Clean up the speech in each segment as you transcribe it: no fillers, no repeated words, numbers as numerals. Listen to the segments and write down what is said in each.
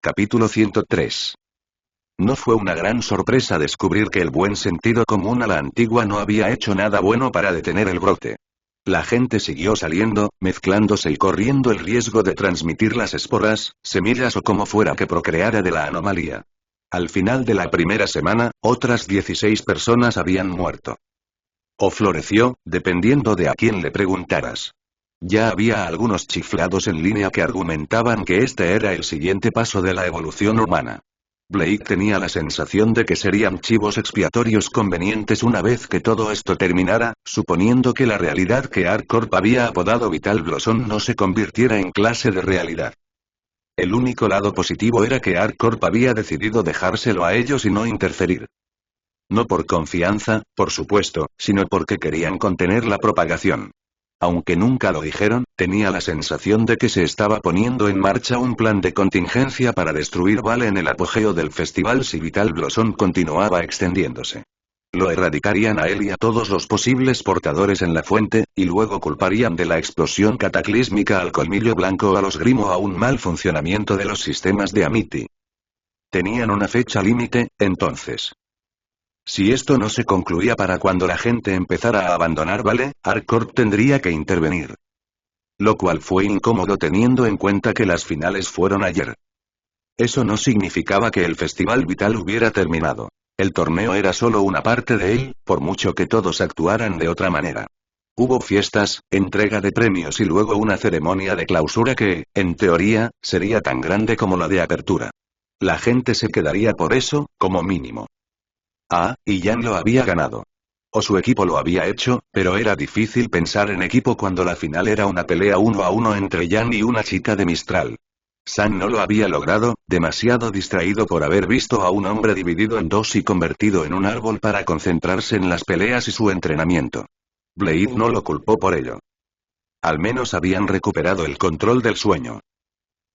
Capítulo 103. No fue una gran sorpresa descubrir que el buen sentido común a la antigua no había hecho nada bueno para detener el brote. La gente siguió saliendo, mezclándose y corriendo el riesgo de transmitir las esporas, semillas o como fuera que procreara de la anomalía. Al final de la primera semana, otras 16 personas habían muerto. O floreció, dependiendo de a quién le preguntaras. Ya había algunos chiflados en línea que argumentaban que este era el siguiente paso de la evolución humana. Blake tenía la sensación de que serían chivos expiatorios convenientes una vez que todo esto terminara, suponiendo que la realidad que ArcCorp había apodado Vital Blossom no se convirtiera en clase de realidad. El único lado positivo era que ArcCorp había decidido dejárselo a ellos y no interferir. No por confianza, por supuesto, sino porque querían contener la propagación. Aunque nunca lo dijeron, tenía la sensación de que se estaba poniendo en marcha un plan de contingencia para destruir Vale en el apogeo del festival si Vital Blossom continuaba extendiéndose. Lo erradicarían a él y a todos los posibles portadores en la fuente, y luego culparían de la explosión cataclísmica al colmillo blanco o a los Grimo a un mal funcionamiento de los sistemas de Amity. Tenían una fecha límite, entonces. Si esto no se concluía para cuando la gente empezara a abandonar Vale, ArcCorp tendría que intervenir. Lo cual fue incómodo teniendo en cuenta que las finales fueron ayer. Eso no significaba que el Festival Vital hubiera terminado. El torneo era solo una parte de él, por mucho que todos actuaran de otra manera. Hubo fiestas, entrega de premios y luego una ceremonia de clausura que, en teoría, sería tan grande como la de apertura. La gente se quedaría por eso, como mínimo. Y Jan lo había ganado. O su equipo lo había hecho, pero era difícil pensar en equipo cuando la final era una pelea 1-1 entre Jan y una chica de Mistral. Sam no lo había logrado, demasiado distraído por haber visto a un hombre dividido en dos y convertido en un árbol para concentrarse en las peleas y su entrenamiento. Blade no lo culpó por ello. Al menos habían recuperado el control del sueño.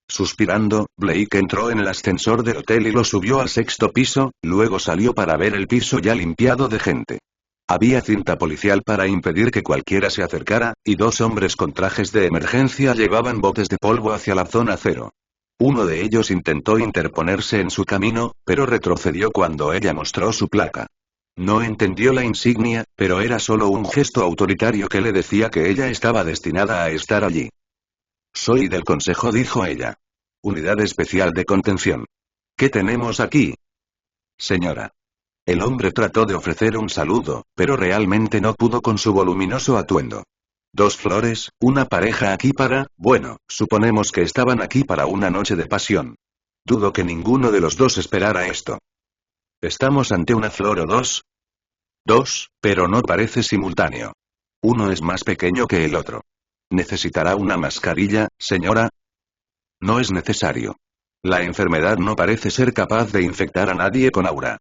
Suspirando, Blake entró en el ascensor del hotel y lo subió al 6º piso, luego salió para ver el piso ya limpiado de gente. Había cinta policial para impedir que cualquiera se acercara, y 2 hombres con trajes de emergencia llevaban botes de polvo hacia la zona cero. Uno de ellos intentó interponerse en su camino, pero retrocedió cuando ella mostró su placa. No entendió la insignia, pero era solo un gesto autoritario que le decía que ella estaba destinada a estar allí. Soy del consejo, dijo ella. Unidad especial de contención. ¿Qué tenemos aquí? Señora. El hombre trató de ofrecer un saludo, pero realmente no pudo con su voluminoso atuendo. 2 flores, una pareja aquí para, bueno, suponemos que estaban aquí para una noche de pasión. Dudo que ninguno de los dos esperara esto. ¿Estamos ante una flor o 2? 2, pero no parece simultáneo. Uno es más pequeño que el otro. ¿Necesitará una mascarilla, señora? No es necesario. La enfermedad no parece ser capaz de infectar a nadie con aura.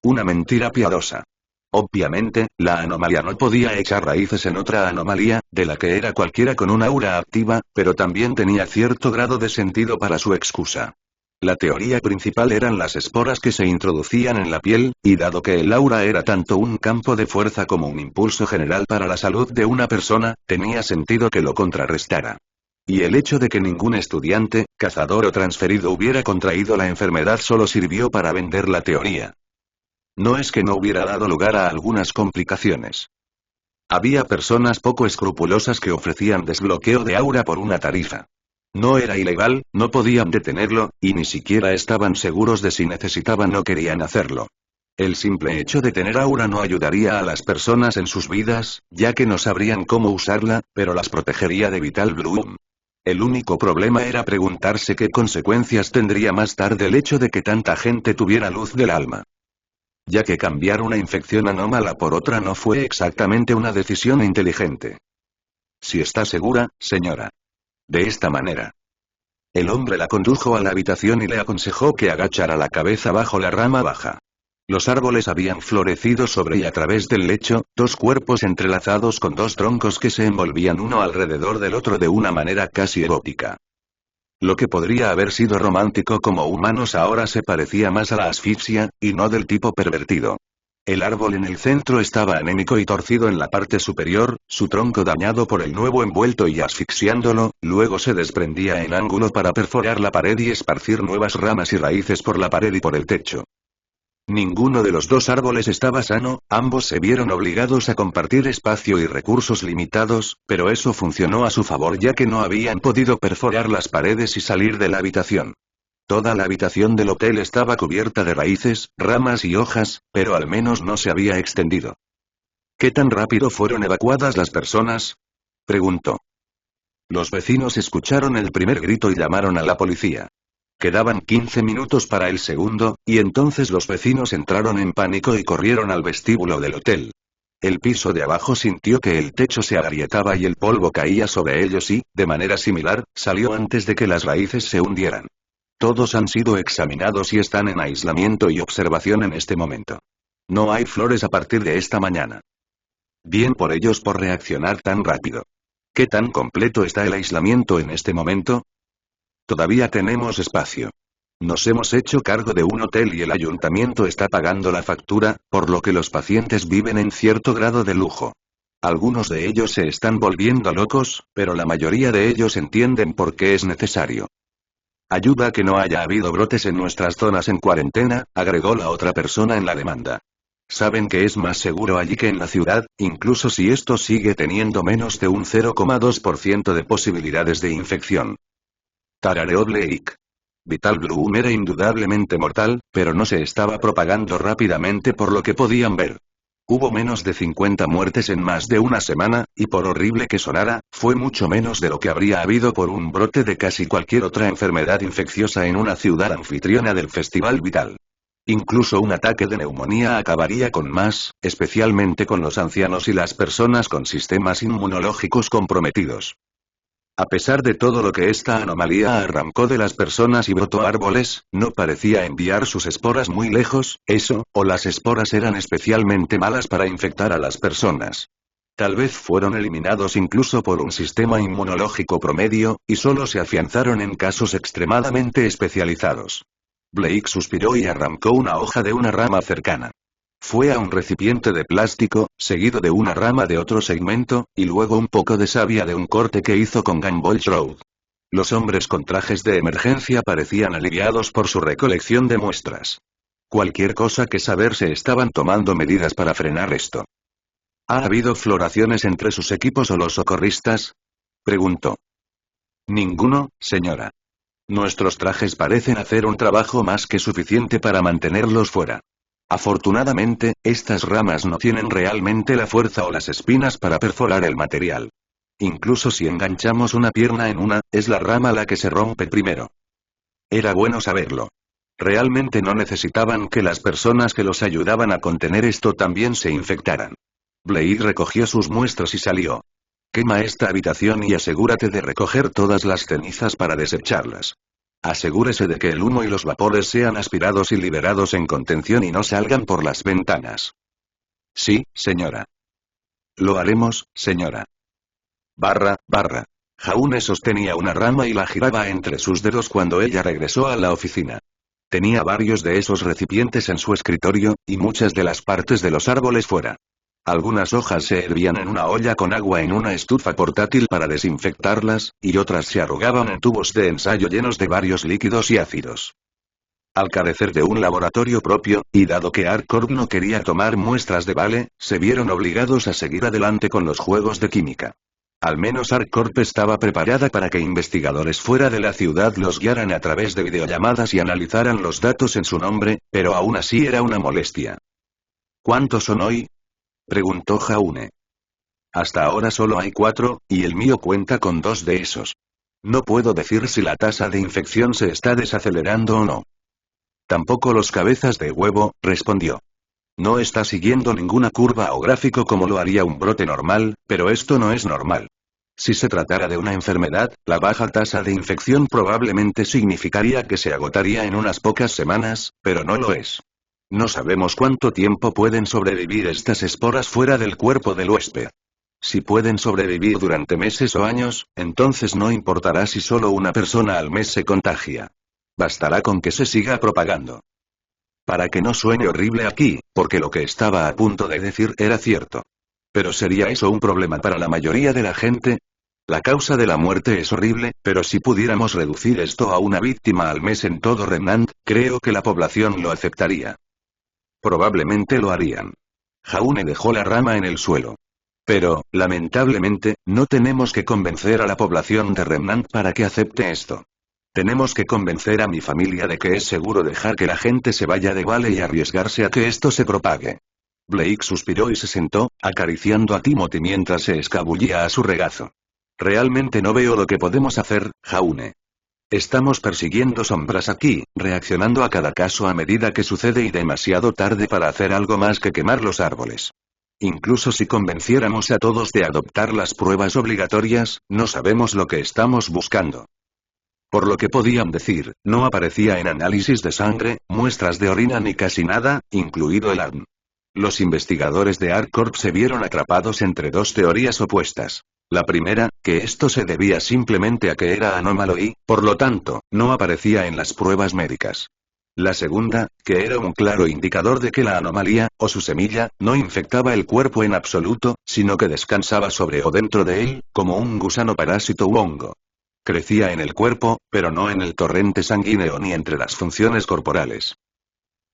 Una mentira piadosa. Obviamente, la anomalía no podía echar raíces en otra anomalía, de la que era cualquiera con una aura activa, pero también tenía cierto grado de sentido para su excusa. La teoría principal eran las esporas que se introducían en la piel, y dado que el aura era tanto un campo de fuerza como un impulso general para la salud de una persona, tenía sentido que lo contrarrestara. Y el hecho de que ningún estudiante, cazador o transferido hubiera contraído la enfermedad solo sirvió para vender la teoría. No es que no hubiera dado lugar a algunas complicaciones. Había personas poco escrupulosas que ofrecían desbloqueo de aura por una tarifa. No era ilegal, no podían detenerlo, y ni siquiera estaban seguros de si necesitaban o querían hacerlo. El simple hecho de tener aura no ayudaría a las personas en sus vidas, ya que no sabrían cómo usarla, pero las protegería de Vital Bloom. El único problema era preguntarse qué consecuencias tendría más tarde el hecho de que tanta gente tuviera luz del alma. Ya que cambiar una infección anómala por otra no fue exactamente una decisión inteligente. Si está segura, señora. De esta manera. El hombre la condujo a la habitación y le aconsejó que agachara la cabeza bajo la rama baja. Los árboles habían florecido sobre y a través del lecho, 2 cuerpos entrelazados con 2 troncos que se envolvían uno alrededor del otro de una manera casi erótica. Lo que podría haber sido romántico como humanos ahora se parecía más a la asfixia, y no del tipo pervertido. El árbol en el centro estaba anémico y torcido en la parte superior, su tronco dañado por el nuevo envuelto y asfixiándolo, luego se desprendía en ángulo para perforar la pared y esparcir nuevas ramas y raíces por la pared y por el techo. Ninguno de los dos árboles estaba sano, ambos se vieron obligados a compartir espacio y recursos limitados, pero eso funcionó a su favor ya que no habían podido perforar las paredes y salir de la habitación. Toda la habitación del hotel estaba cubierta de raíces, ramas y hojas, pero al menos no se había extendido. ¿Qué tan rápido fueron evacuadas las personas?, preguntó. Los vecinos escucharon el primer grito y llamaron a la policía. Quedaban 15 minutos para el segundo, y entonces los vecinos entraron en pánico y corrieron al vestíbulo del hotel. El piso de abajo sintió que el techo se agrietaba y el polvo caía sobre ellos y, de manera similar, salió antes de que las raíces se hundieran. Todos han sido examinados y están en aislamiento y observación en este momento. No hay flores a partir de esta mañana. Bien por ellos por reaccionar tan rápido. ¿Qué tan completo está el aislamiento en este momento? Todavía tenemos espacio. Nos hemos hecho cargo de un hotel y el ayuntamiento está pagando la factura, por lo que los pacientes viven en cierto grado de lujo. Algunos de ellos se están volviendo locos, pero la mayoría de ellos entienden por qué es necesario. Ayuda a que no haya habido brotes en nuestras zonas en cuarentena, agregó la otra persona en la demanda. Saben que es más seguro allí que en la ciudad, incluso si esto sigue teniendo menos de un 0,2% de posibilidades de infección. Tarareó Blake. Vital Bloom era indudablemente mortal, pero no se estaba propagando rápidamente por lo que podían ver. Hubo menos de 50 muertes en más de una semana, y por horrible que sonara, fue mucho menos de lo que habría habido por un brote de casi cualquier otra enfermedad infecciosa en una ciudad anfitriona del Festival Vital. Incluso un ataque de neumonía acabaría con más, especialmente con los ancianos y las personas con sistemas inmunológicos comprometidos. A pesar de todo lo que esta anomalía arrancó de las personas y brotó árboles, no parecía enviar sus esporas muy lejos, eso, o las esporas eran especialmente malas para infectar a las personas. Tal vez fueron eliminados incluso por un sistema inmunológico promedio, y solo se afianzaron en casos extremadamente especializados. Blake suspiró y arrancó una hoja de una rama cercana. Fue a un recipiente de plástico, seguido de una rama de otro segmento, y luego un poco de savia de un corte que hizo con Gamble Road. Los hombres con trajes de emergencia parecían aliviados por su recolección de muestras. Cualquier cosa que saber se estaban tomando medidas para frenar esto. ¿Ha habido floraciones entre sus equipos o los socorristas?, preguntó. Ninguno, señora. Nuestros trajes parecen hacer un trabajo más que suficiente para mantenerlos fuera. Afortunadamente, estas ramas no tienen realmente la fuerza o las espinas para perforar el material. Incluso si enganchamos una pierna en una, es la rama la que se rompe primero. Era bueno saberlo. Realmente no necesitaban que las personas que los ayudaban a contener esto también se infectaran. Blake recogió sus muestras y salió. Quema esta habitación y asegúrate de recoger todas las cenizas para desecharlas. Asegúrese de que el humo y los vapores sean aspirados y liberados en contención y no salgan por las ventanas. Sí, señora. Lo haremos, señora. Jaune sostenía una rama y la giraba entre sus dedos cuando ella regresó a la oficina. Tenía varios de esos recipientes en su escritorio, y muchas de las partes de los árboles fuera. Algunas hojas se hervían en una olla con agua en una estufa portátil para desinfectarlas, y otras se arrugaban en tubos de ensayo llenos de varios líquidos y ácidos. Al carecer de un laboratorio propio, y dado que ArcCorp no quería tomar muestras de Vale, se vieron obligados a seguir adelante con los juegos de química. Al menos ArcCorp estaba preparada para que investigadores fuera de la ciudad los guiaran a través de videollamadas y analizaran los datos en su nombre, pero aún así era una molestia. ¿Cuántos son hoy?, preguntó Jaune. Hasta ahora solo hay 4, y el mío cuenta con 2 de esos. No puedo decir si la tasa de infección se está desacelerando o no. Tampoco los cabezas de huevo, respondió. No está siguiendo ninguna curva o gráfico como lo haría un brote normal, pero esto no es normal. Si se tratara de una enfermedad, la baja tasa de infección probablemente significaría que se agotaría en unas pocas semanas, pero no lo es. No sabemos cuánto tiempo pueden sobrevivir estas esporas fuera del cuerpo del huésped. Si pueden sobrevivir durante meses o años, entonces no importará si solo una persona al mes se contagia. Bastará con que se siga propagando. para que no suene horrible aquí, porque lo que estaba a punto de decir era cierto. ¿Pero sería eso un problema para la mayoría de la gente? La causa de la muerte es horrible, pero si pudiéramos reducir esto a una víctima al mes en todo Remnant, creo que la población lo aceptaría. Probablemente lo harían. Jaune dejó la rama en el suelo. Pero, lamentablemente, no tenemos que convencer a la población de Remnant para que acepte esto. Tenemos que convencer a mi familia de que es seguro dejar que la gente se vaya de Vale y arriesgarse a que esto se propague. Blake suspiró y se sentó, acariciando a Timothy mientras se escabullía a su regazo. Realmente no veo lo que podemos hacer, Jaune. Estamos persiguiendo sombras aquí, reaccionando a cada caso a medida que sucede y demasiado tarde para hacer algo más que quemar los árboles. Incluso si convenciéramos a todos de adoptar las pruebas obligatorias, no sabemos lo que estamos buscando. Por lo que podían decir, no aparecía en análisis de sangre, muestras de orina ni casi nada, incluido el ADN. Los investigadores de ArcCorp se vieron atrapados entre dos teorías opuestas. La primera, que esto se debía simplemente a que era anómalo y, por lo tanto, no aparecía en las pruebas médicas. La segunda, que era un claro indicador de que la anomalía, o su semilla, no infectaba el cuerpo en absoluto, sino que descansaba sobre o dentro de él, como un gusano parásito u hongo. Crecía en el cuerpo, pero no en el torrente sanguíneo ni entre las funciones corporales.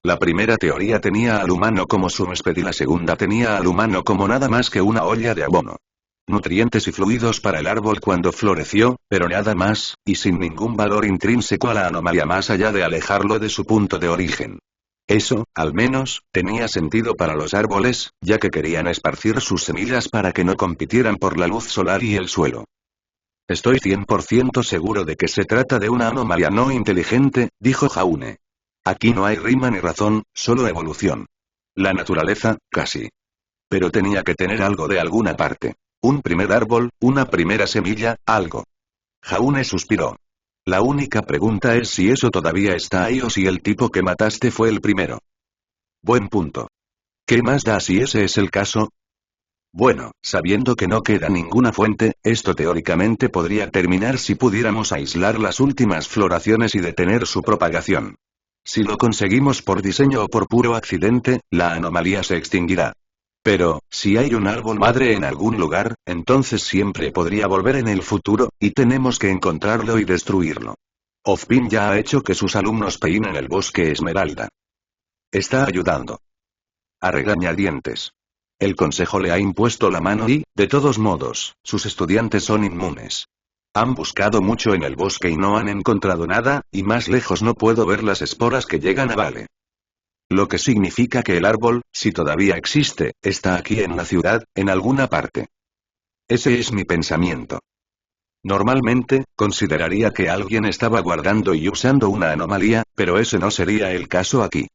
La primera teoría tenía al humano como su huésped y la segunda tenía al humano como nada más que una olla de abono. Nutrientes y fluidos para el árbol cuando floreció, pero nada más, y sin ningún valor intrínseco a la anomalía más allá de alejarlo de su punto de origen. Eso, al menos, tenía sentido para los árboles, ya que querían esparcir sus semillas para que no compitieran por la luz solar y el suelo. Estoy 100% seguro de que se trata de una anomalía no inteligente, dijo Jaune. Aquí no hay rima ni razón, solo evolución. La naturaleza, casi. Pero tenía que tener algo de alguna parte. Un primer árbol, una primera semilla, algo. Jaune suspiró. La única pregunta es si eso todavía está ahí o si el tipo que mataste fue el primero. Buen punto. ¿Qué más da si ese es el caso? Bueno, sabiendo que no queda ninguna fuente, esto teóricamente podría terminar si pudiéramos aislar las últimas floraciones y detener su propagación. Si lo conseguimos por diseño o por puro accidente, la anomalía se extinguirá. Pero, si hay un árbol madre en algún lugar, entonces siempre podría volver en el futuro, y tenemos que encontrarlo y destruirlo. Ozpin ya ha hecho que sus alumnos peinen el bosque Esmeralda. Está ayudando. A regañadientes. El consejo le ha impuesto la mano y, de todos modos, sus estudiantes son inmunes. Han buscado mucho en el bosque y no han encontrado nada, y más lejos no puedo ver las esporas que llegan a Vale. Lo que significa que el árbol, si todavía existe, está aquí en la ciudad, en alguna parte. Ese es mi pensamiento. Normalmente, consideraría que alguien estaba guardando y usando una anomalía, pero ese no sería el caso aquí.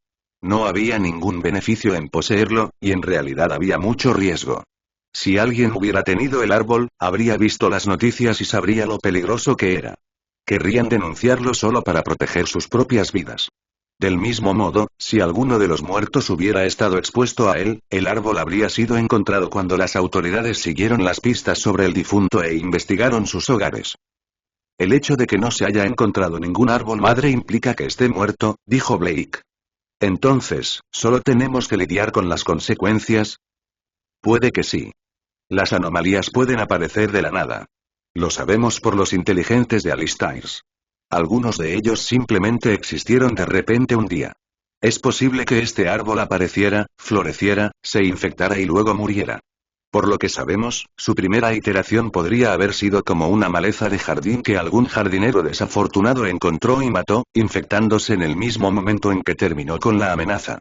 No había ningún beneficio en poseerlo, y en realidad había mucho riesgo. Si alguien hubiera tenido el árbol, habría visto las noticias y sabría lo peligroso que era. Querrían denunciarlo solo para proteger sus propias vidas. Del mismo modo, si alguno de los muertos hubiera estado expuesto a él, el árbol habría sido encontrado cuando las autoridades siguieron las pistas sobre el difunto e investigaron sus hogares. El hecho de que no se haya encontrado ningún árbol madre implica que esté muerto, dijo Blake. Entonces, ¿solo tenemos que lidiar con las consecuencias? Puede que sí. Las anomalías pueden aparecer de la nada. Lo sabemos por los inteligentes de Alistair. Algunos de ellos simplemente existieron de repente un día. Es posible que este árbol apareciera, floreciera, se infectara y luego muriera. Por lo que sabemos, su primera iteración podría haber sido como una maleza de jardín que algún jardinero desafortunado encontró y mató, infectándose en el mismo momento en que terminó con la amenaza.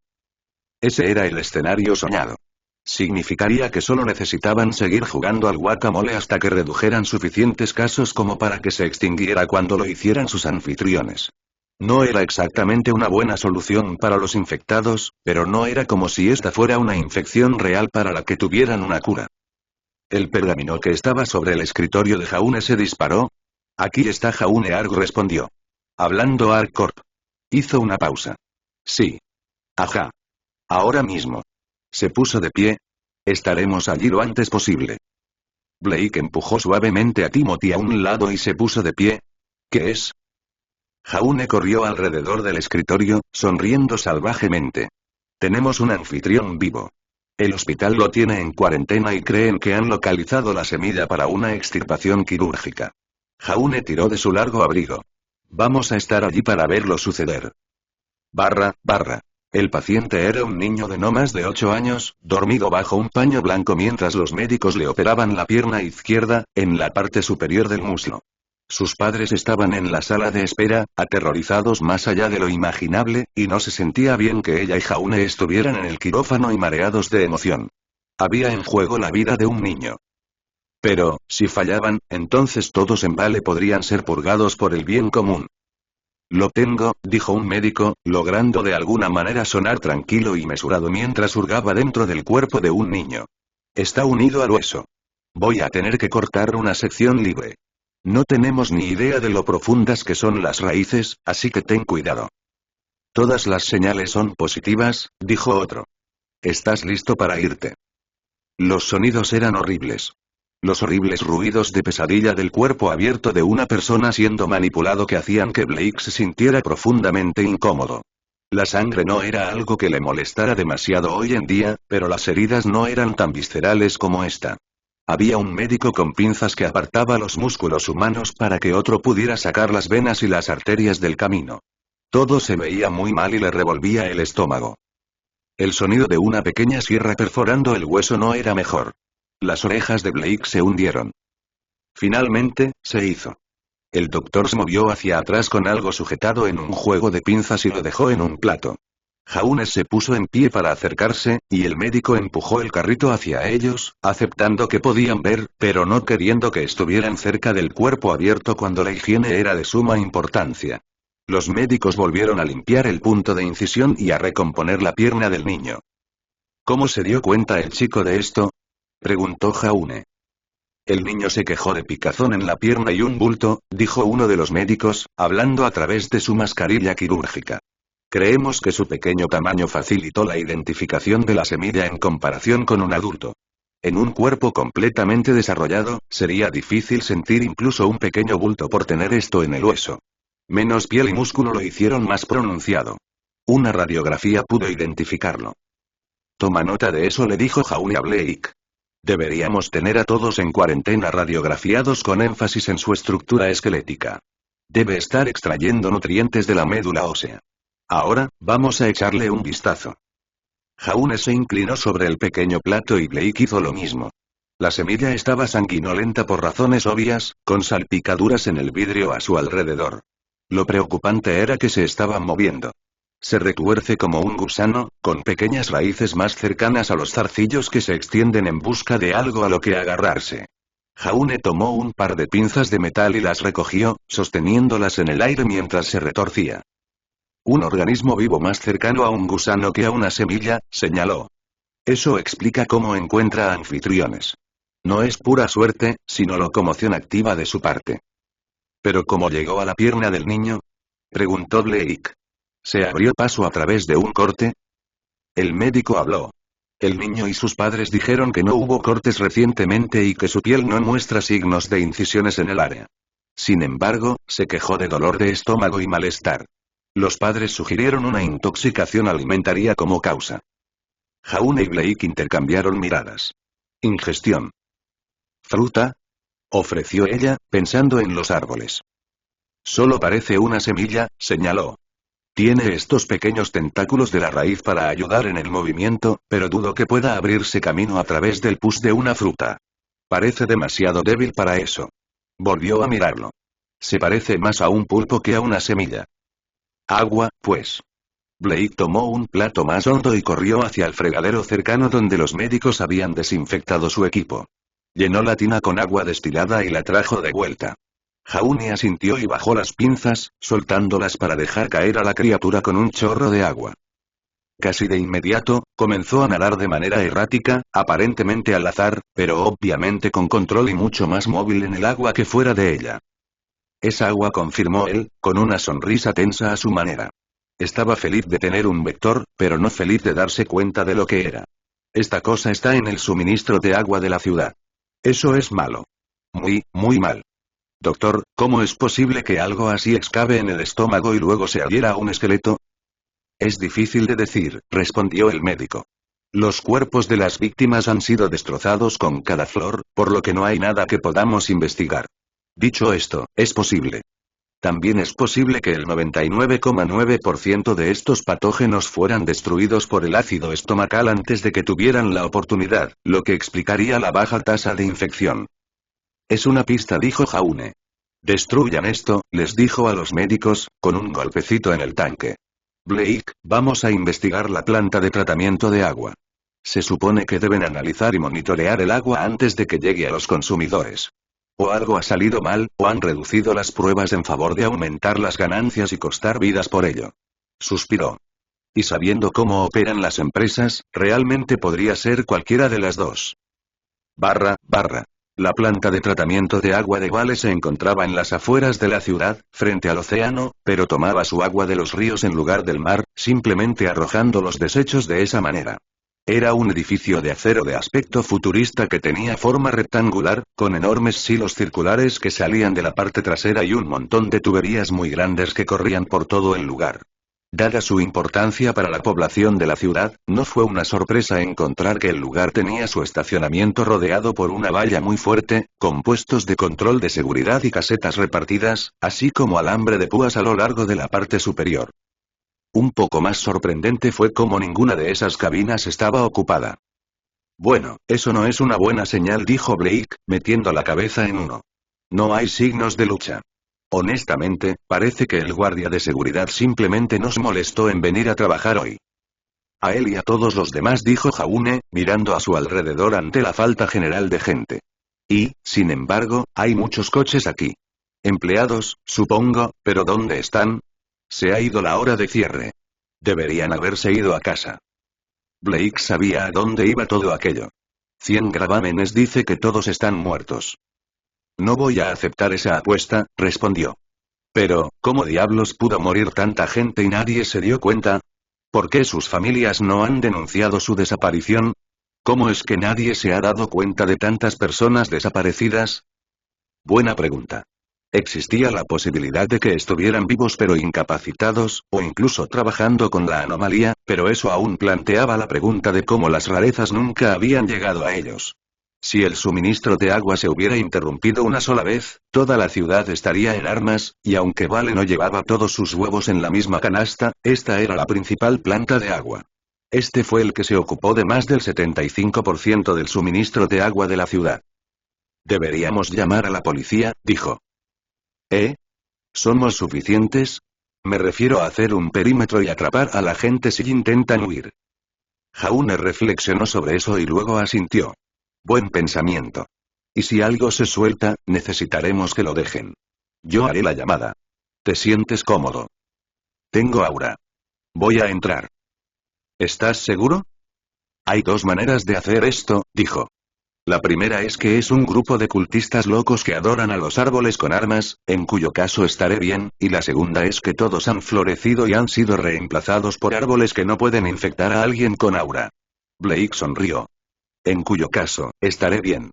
Ese era el escenario soñado. Significaría que solo necesitaban seguir jugando al guacamole hasta que redujeran suficientes casos como para que se extinguiera cuando lo hicieran sus anfitriones. No era exactamente una buena solución para los infectados, pero no era como si esta fuera una infección real para la que tuvieran una cura. El pergamino que estaba sobre el escritorio de Jaune se disparó. Aquí está Jaune Arg respondió. Hablando ArcCorp. Hizo una pausa. Sí. Ajá. Ahora mismo. Se puso de pie. Estaremos allí lo antes posible. Blake empujó suavemente a Timothy a un lado y se puso de pie. ¿Qué es? Jaune corrió alrededor del escritorio, sonriendo salvajemente. Tenemos un anfitrión vivo. El hospital lo tiene en cuarentena y creen que han localizado la semilla para una extirpación quirúrgica. Jaune tiró de su largo abrigo. Vamos a estar allí para verlo suceder. Barra. El paciente era un niño de no más de 8 años, dormido bajo un paño blanco mientras los médicos le operaban la pierna izquierda, en la parte superior del muslo. Sus padres estaban en la sala de espera, aterrorizados más allá de lo imaginable, y no se sentía bien que ella y Jaune estuvieran en el quirófano y mareados de emoción. Había en juego la vida de un niño. Pero, si fallaban, entonces todos en Vale podrían ser purgados por el bien común. Lo tengo, dijo un médico, logrando de alguna manera sonar tranquilo y mesurado mientras hurgaba dentro del cuerpo de un niño. Está unido al hueso. Voy a tener que cortar una sección libre. No tenemos ni idea de lo profundas que son las raíces, así que ten cuidado. Todas las señales son positivas, dijo otro. ¿Estás listo para irte? Los sonidos eran horribles. Los horribles ruidos de pesadilla del cuerpo abierto de una persona siendo manipulado que hacían que Blake se sintiera profundamente incómodo. La sangre no era algo que le molestara demasiado hoy en día, pero las heridas no eran tan viscerales como esta. Había un médico con pinzas que apartaba los músculos humanos para que otro pudiera sacar las venas y las arterias del camino. Todo se veía muy mal y le revolvía el estómago. El sonido de una pequeña sierra perforando el hueso no era mejor. Las orejas de Blake se hundieron. Finalmente, se hizo. El doctor se movió hacia atrás con algo sujetado en un juego de pinzas y lo dejó en un plato. Jaune se puso en pie para acercarse, y el médico empujó el carrito hacia ellos, aceptando que podían ver, pero no queriendo que estuvieran cerca del cuerpo abierto cuando la higiene era de suma importancia. Los médicos volvieron a limpiar el punto de incisión y a recomponer la pierna del niño. ¿Cómo se dio cuenta el chico de esto?, preguntó Jaune. El niño se quejó de picazón en la pierna y un bulto, dijo uno de los médicos, hablando a través de su mascarilla quirúrgica. Creemos que su pequeño tamaño facilitó la identificación de la semilla en comparación con un adulto. En un cuerpo completamente desarrollado, sería difícil sentir incluso un pequeño bulto por tener esto en el hueso. Menos piel y músculo lo hicieron más pronunciado. Una radiografía pudo identificarlo. Toma nota de eso, le dijo Jaune a Blake. Deberíamos tener a todos en cuarentena radiografiados con énfasis en su estructura esquelética. Debe estar extrayendo nutrientes de la médula ósea. Ahora, vamos a echarle un vistazo. Jaune se inclinó sobre el pequeño plato y Blake hizo lo mismo. La semilla estaba sanguinolenta por razones obvias, con salpicaduras en el vidrio a su alrededor. Lo preocupante era que se estaba moviendo. Se retuerce como un gusano, con pequeñas raíces más cercanas a los zarcillos que se extienden en busca de algo a lo que agarrarse. Jaune tomó un par de pinzas de metal y las recogió, sosteniéndolas en el aire mientras se retorcía. Un organismo vivo más cercano a un gusano que a una semilla, señaló. Eso explica cómo encuentra anfitriones. No es pura suerte, sino locomoción activa de su parte. ¿Pero cómo llegó a la pierna del niño?, preguntó Blake. ¿Se abrió paso a través de un corte? El médico habló. El niño y sus padres dijeron que no hubo cortes recientemente y que su piel no muestra signos de incisiones en el área. Sin embargo, se quejó de dolor de estómago y malestar. Los padres sugirieron una intoxicación alimentaria como causa. Jaune y Blake intercambiaron miradas. Ingestión. ¿Fruta?, ofreció ella, pensando en los árboles. Solo parece una semilla, señaló. Tiene estos pequeños tentáculos de la raíz para ayudar en el movimiento, pero dudo que pueda abrirse camino a través del pus de una fruta. Parece demasiado débil para eso. Volvió a mirarlo. Se parece más a un pulpo que a una semilla. Agua, pues. Blake tomó un plato más hondo y corrió hacia el fregadero cercano donde los médicos habían desinfectado su equipo. Llenó la tina con agua destilada y la trajo de vuelta. Jaune asintió y bajó las pinzas, soltándolas para dejar caer a la criatura con un chorro de agua. Casi de inmediato, comenzó a nadar de manera errática, aparentemente al azar, pero obviamente con control y mucho más móvil en el agua que fuera de ella. Es agua, confirmó él, con una sonrisa tensa a su manera. Estaba feliz de tener un vector, pero no feliz de darse cuenta de lo que era. Esta cosa está en el suministro de agua de la ciudad. Eso es malo. Muy, muy mal. Doctor, ¿cómo es posible que algo así excave en el estómago y luego se adhiera a un esqueleto? Es difícil de decir, respondió el médico. Los cuerpos de las víctimas han sido destrozados con cada flor, por lo que no hay nada que podamos investigar. Dicho esto, es posible. También es posible que el 99,9% de estos patógenos fueran destruidos por el ácido estomacal antes de que tuvieran la oportunidad, lo que explicaría la baja tasa de infección. Es una pista, dijo Jaune. Destruyan esto, les dijo a los médicos, con un golpecito en el tanque. Blake, vamos a investigar la planta de tratamiento de agua. Se supone que deben analizar y monitorear el agua antes de que llegue a los consumidores. O algo ha salido mal, o han reducido las pruebas en favor de aumentar las ganancias y costar vidas por ello. Suspiró. Y sabiendo cómo operan las empresas, realmente podría ser cualquiera de las dos. Barra. La planta de tratamiento de agua de Vale se encontraba en las afueras de la ciudad, frente al océano, pero tomaba su agua de los ríos en lugar del mar, simplemente arrojando los desechos de esa manera. Era un edificio de acero de aspecto futurista que tenía forma rectangular, con enormes silos circulares que salían de la parte trasera y un montón de tuberías muy grandes que corrían por todo el lugar. Dada su importancia para la población de la ciudad, no fue una sorpresa encontrar que el lugar tenía su estacionamiento rodeado por una valla muy fuerte, con puestos de control de seguridad y casetas repartidas, así como alambre de púas a lo largo de la parte superior. Un poco más sorprendente fue cómo ninguna de esas cabinas estaba ocupada. Bueno, eso no es una buena señal, dijo Blake, metiendo la cabeza en uno. No hay signos de lucha. Honestamente, parece que el guardia de seguridad simplemente nos molestó en venir a trabajar hoy. A él y a todos los demás, dijo Jaune, mirando a su alrededor ante la falta general de gente. Y, sin embargo, hay muchos coches aquí. Empleados, supongo, pero ¿dónde están? Se ha ido la hora de cierre. Deberían haberse ido a casa. Blake sabía a dónde iba todo aquello. 100 gravámenes dice que todos están muertos. No voy a aceptar esa apuesta, respondió. Pero, ¿cómo diablos pudo morir tanta gente y nadie se dio cuenta? ¿Por qué sus familias no han denunciado su desaparición? ¿Cómo es que nadie se ha dado cuenta de tantas personas desaparecidas? Buena pregunta. Existía la posibilidad de que estuvieran vivos pero incapacitados, o incluso trabajando con la anomalía, pero eso aún planteaba la pregunta de cómo las rarezas nunca habían llegado a ellos. Si el suministro de agua se hubiera interrumpido una sola vez, toda la ciudad estaría en armas, y aunque Vale no llevaba todos sus huevos en la misma canasta, esta era la principal planta de agua. Este fue el que se ocupó de más del 75% del suministro de agua de la ciudad. Deberíamos llamar a la policía, dijo. ¿Somos suficientes? Me refiero a hacer un perímetro y atrapar a la gente si intentan huir. Jaune reflexionó sobre eso y luego asintió. Buen pensamiento. Y si algo se suelta, necesitaremos que lo dejen. Yo haré la llamada. ¿Te sientes cómodo? Tengo aura. Voy a entrar. ¿Estás seguro? Hay dos maneras de hacer esto, dijo. La primera es que es un grupo de cultistas locos que adoran a los árboles con armas, en cuyo caso estaré bien, y la segunda es que todos han florecido y han sido reemplazados por árboles que no pueden infectar a alguien con aura. Blake sonrió. En cuyo caso, estaré bien.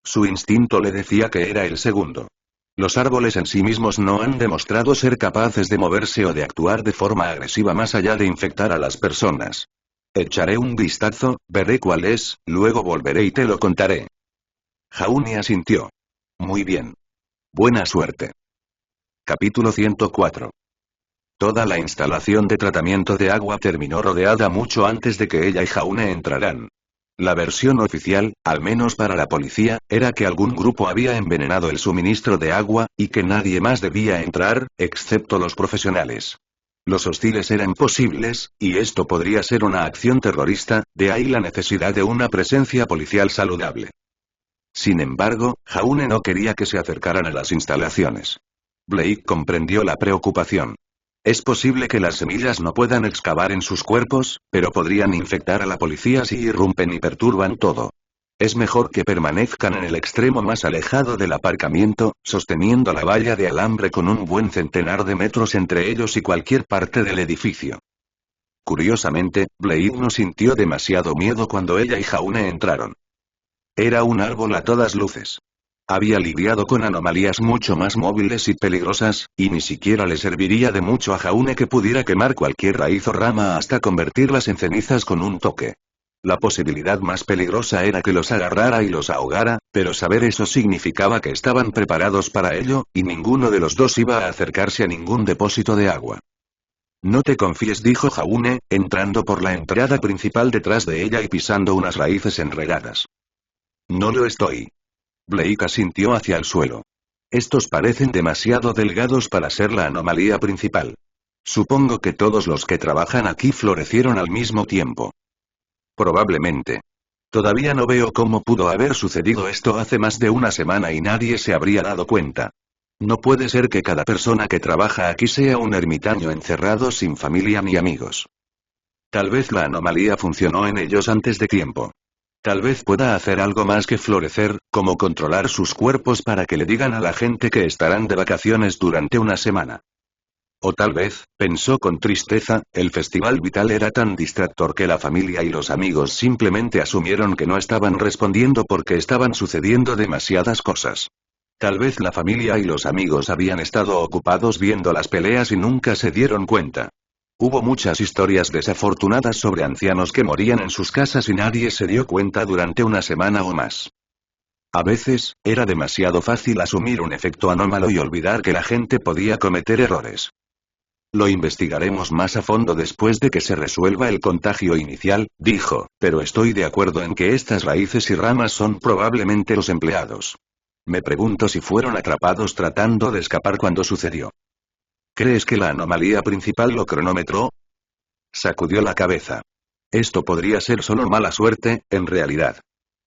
Su instinto le decía que era el segundo. Los árboles en sí mismos no han demostrado ser capaces de moverse o de actuar de forma agresiva más allá de infectar a las personas. Echaré un vistazo, veré cuál es, luego volveré y te lo contaré. Jaune asintió. Muy bien. Buena suerte. Capítulo 104. Toda la instalación de tratamiento de agua terminó rodeada mucho antes de que ella y Jaune entraran. La versión oficial, al menos para la policía, era que algún grupo había envenenado el suministro de agua, y que nadie más debía entrar, excepto los profesionales. Los hostiles eran posibles, y esto podría ser una acción terrorista, de ahí la necesidad de una presencia policial saludable. Sin embargo, Jaune no quería que se acercaran a las instalaciones. Blake comprendió la preocupación. Es posible que las semillas no puedan excavar en sus cuerpos, pero podrían infectar a la policía si irrumpen y perturban todo. Es mejor que permanezcan en el extremo más alejado del aparcamiento, sosteniendo la valla de alambre con un buen centenar de metros entre ellos y cualquier parte del edificio. Curiosamente, Blake no sintió demasiado miedo cuando ella y Jaune entraron. Era un árbol a todas luces. Había lidiado con anomalías mucho más móviles y peligrosas, y ni siquiera le serviría de mucho a Jaune que pudiera quemar cualquier raíz o rama hasta convertirlas en cenizas con un toque. La posibilidad más peligrosa era que los agarrara y los ahogara, pero saber eso significaba que estaban preparados para ello, y ninguno de los dos iba a acercarse a ningún depósito de agua. No te confíes, dijo Jaune, entrando por la entrada principal detrás de ella y pisando unas raíces enredadas. No lo estoy. Blake asintió hacia el suelo. Estos parecen demasiado delgados para ser la anomalía principal. Supongo que todos los que trabajan aquí florecieron al mismo tiempo. Probablemente. Todavía no veo cómo pudo haber sucedido esto hace más de una semana y nadie se habría dado cuenta. No puede ser que cada persona que trabaja aquí sea un ermitaño encerrado sin familia ni amigos. Tal vez la anomalía funcionó en ellos antes de tiempo. Tal vez pueda hacer algo más que florecer, como controlar sus cuerpos para que le digan a la gente que estarán de vacaciones durante una semana. O tal vez, pensó con tristeza, el festival vital era tan distractor que la familia y los amigos simplemente asumieron que no estaban respondiendo porque estaban sucediendo demasiadas cosas. Tal vez la familia y los amigos habían estado ocupados viendo las peleas y nunca se dieron cuenta. Hubo muchas historias desafortunadas sobre ancianos que morían en sus casas y nadie se dio cuenta durante una semana o más. A veces, era demasiado fácil asumir un efecto anómalo y olvidar que la gente podía cometer errores. Lo investigaremos más a fondo después de que se resuelva el contagio inicial, dijo, pero estoy de acuerdo en que estas raíces y ramas son probablemente los empleados. Me pregunto si fueron atrapados tratando de escapar cuando sucedió. ¿Crees que la anomalía principal lo cronometró? Sacudió la cabeza. Esto podría ser solo mala suerte, en realidad.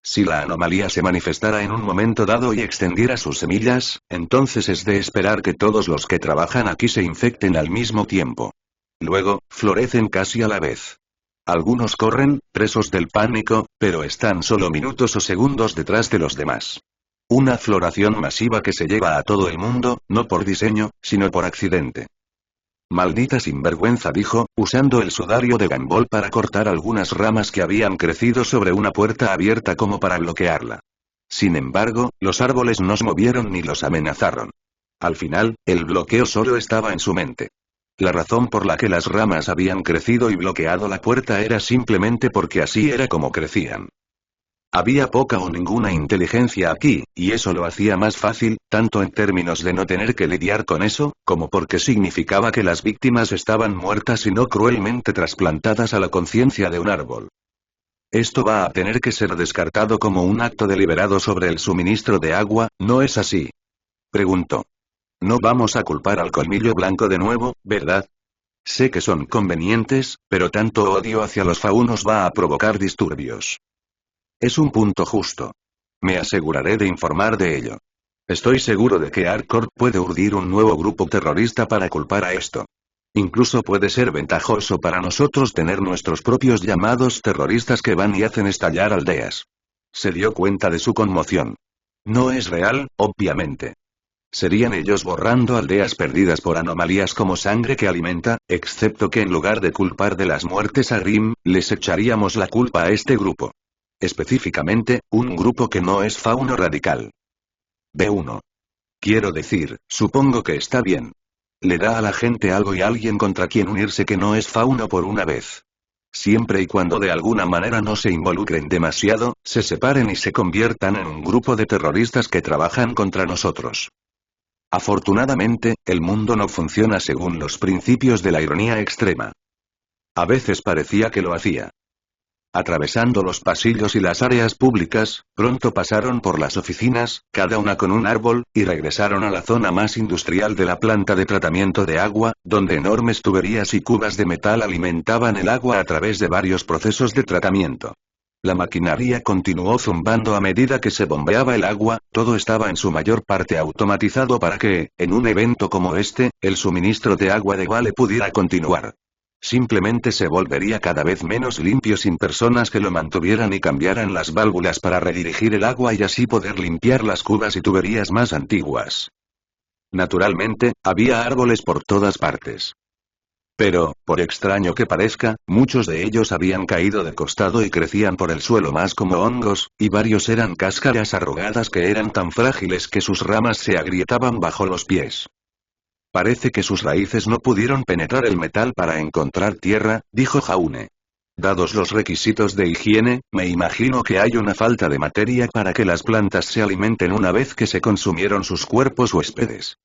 Si la anomalía se manifestara en un momento dado y extendiera sus semillas, entonces es de esperar que todos los que trabajan aquí se infecten al mismo tiempo. Luego, florecen casi a la vez. Algunos corren, presos del pánico, pero están solo minutos o segundos detrás de los demás. Una floración masiva que se lleva a todo el mundo, no por diseño, sino por accidente. Maldita sinvergüenza, dijo, usando el sudario de Gumball para cortar algunas ramas que habían crecido sobre una puerta abierta como para bloquearla. Sin embargo, los árboles no se movieron ni los amenazaron. Al final, el bloqueo solo estaba en su mente. La razón por la que las ramas habían crecido y bloqueado la puerta era simplemente porque así era como crecían. Había poca o ninguna inteligencia aquí, y eso lo hacía más fácil, tanto en términos de no tener que lidiar con eso, como porque significaba que las víctimas estaban muertas y no cruelmente trasplantadas a la conciencia de un árbol. Esto va a tener que ser descartado como un acto deliberado sobre el suministro de agua, ¿no es así? Preguntó. No vamos a culpar al colmillo blanco de nuevo, ¿verdad? Sé que son convenientes, pero tanto odio hacia los faunos va a provocar disturbios. Es un punto justo. Me aseguraré de informar de ello. Estoy seguro de que Hardcore puede urdir un nuevo grupo terrorista para culpar a esto. Incluso puede ser ventajoso para nosotros tener nuestros propios llamados terroristas que van y hacen estallar aldeas. Se dio cuenta de su conmoción. No es real, obviamente. Serían ellos borrando aldeas perdidas por anomalías como sangre que alimenta, excepto que en lugar de culpar de las muertes a Grimm, les echaríamos la culpa a este grupo. Específicamente, un grupo que no es fauno radical. B1. Quiero decir, supongo que está bien. Le da a la gente algo y alguien contra quien unirse que no es fauno por una vez. Siempre y cuando de alguna manera no se involucren demasiado, se separen y se conviertan en un grupo de terroristas que trabajan contra nosotros. Afortunadamente, el mundo no funciona según los principios de la ironía extrema. A veces parecía que lo hacía. Atravesando los pasillos y las áreas públicas, pronto pasaron por las oficinas, cada una con un árbol, y regresaron a la zona más industrial de la planta de tratamiento de agua, donde enormes tuberías y cubas de metal alimentaban el agua a través de varios procesos de tratamiento. La maquinaria continuó zumbando a medida que se bombeaba el agua, todo estaba en su mayor parte automatizado para que, en un evento como este, el suministro de agua de Vale pudiera continuar. Simplemente se volvería cada vez menos limpio sin personas que lo mantuvieran y cambiaran las válvulas para redirigir el agua y así poder limpiar las cubas y tuberías más antiguas. Naturalmente, había árboles por todas partes. Pero, por extraño que parezca, muchos de ellos habían caído de costado y crecían por el suelo más como hongos, y varios eran cáscaras arrugadas que eran tan frágiles que sus ramas se agrietaban bajo los pies. Parece que sus raíces no pudieron penetrar el metal para encontrar tierra, dijo Jaune. Dados los requisitos de higiene, me imagino que hay una falta de materia para que las plantas se alimenten una vez que se consumieron sus cuerpos huéspedes.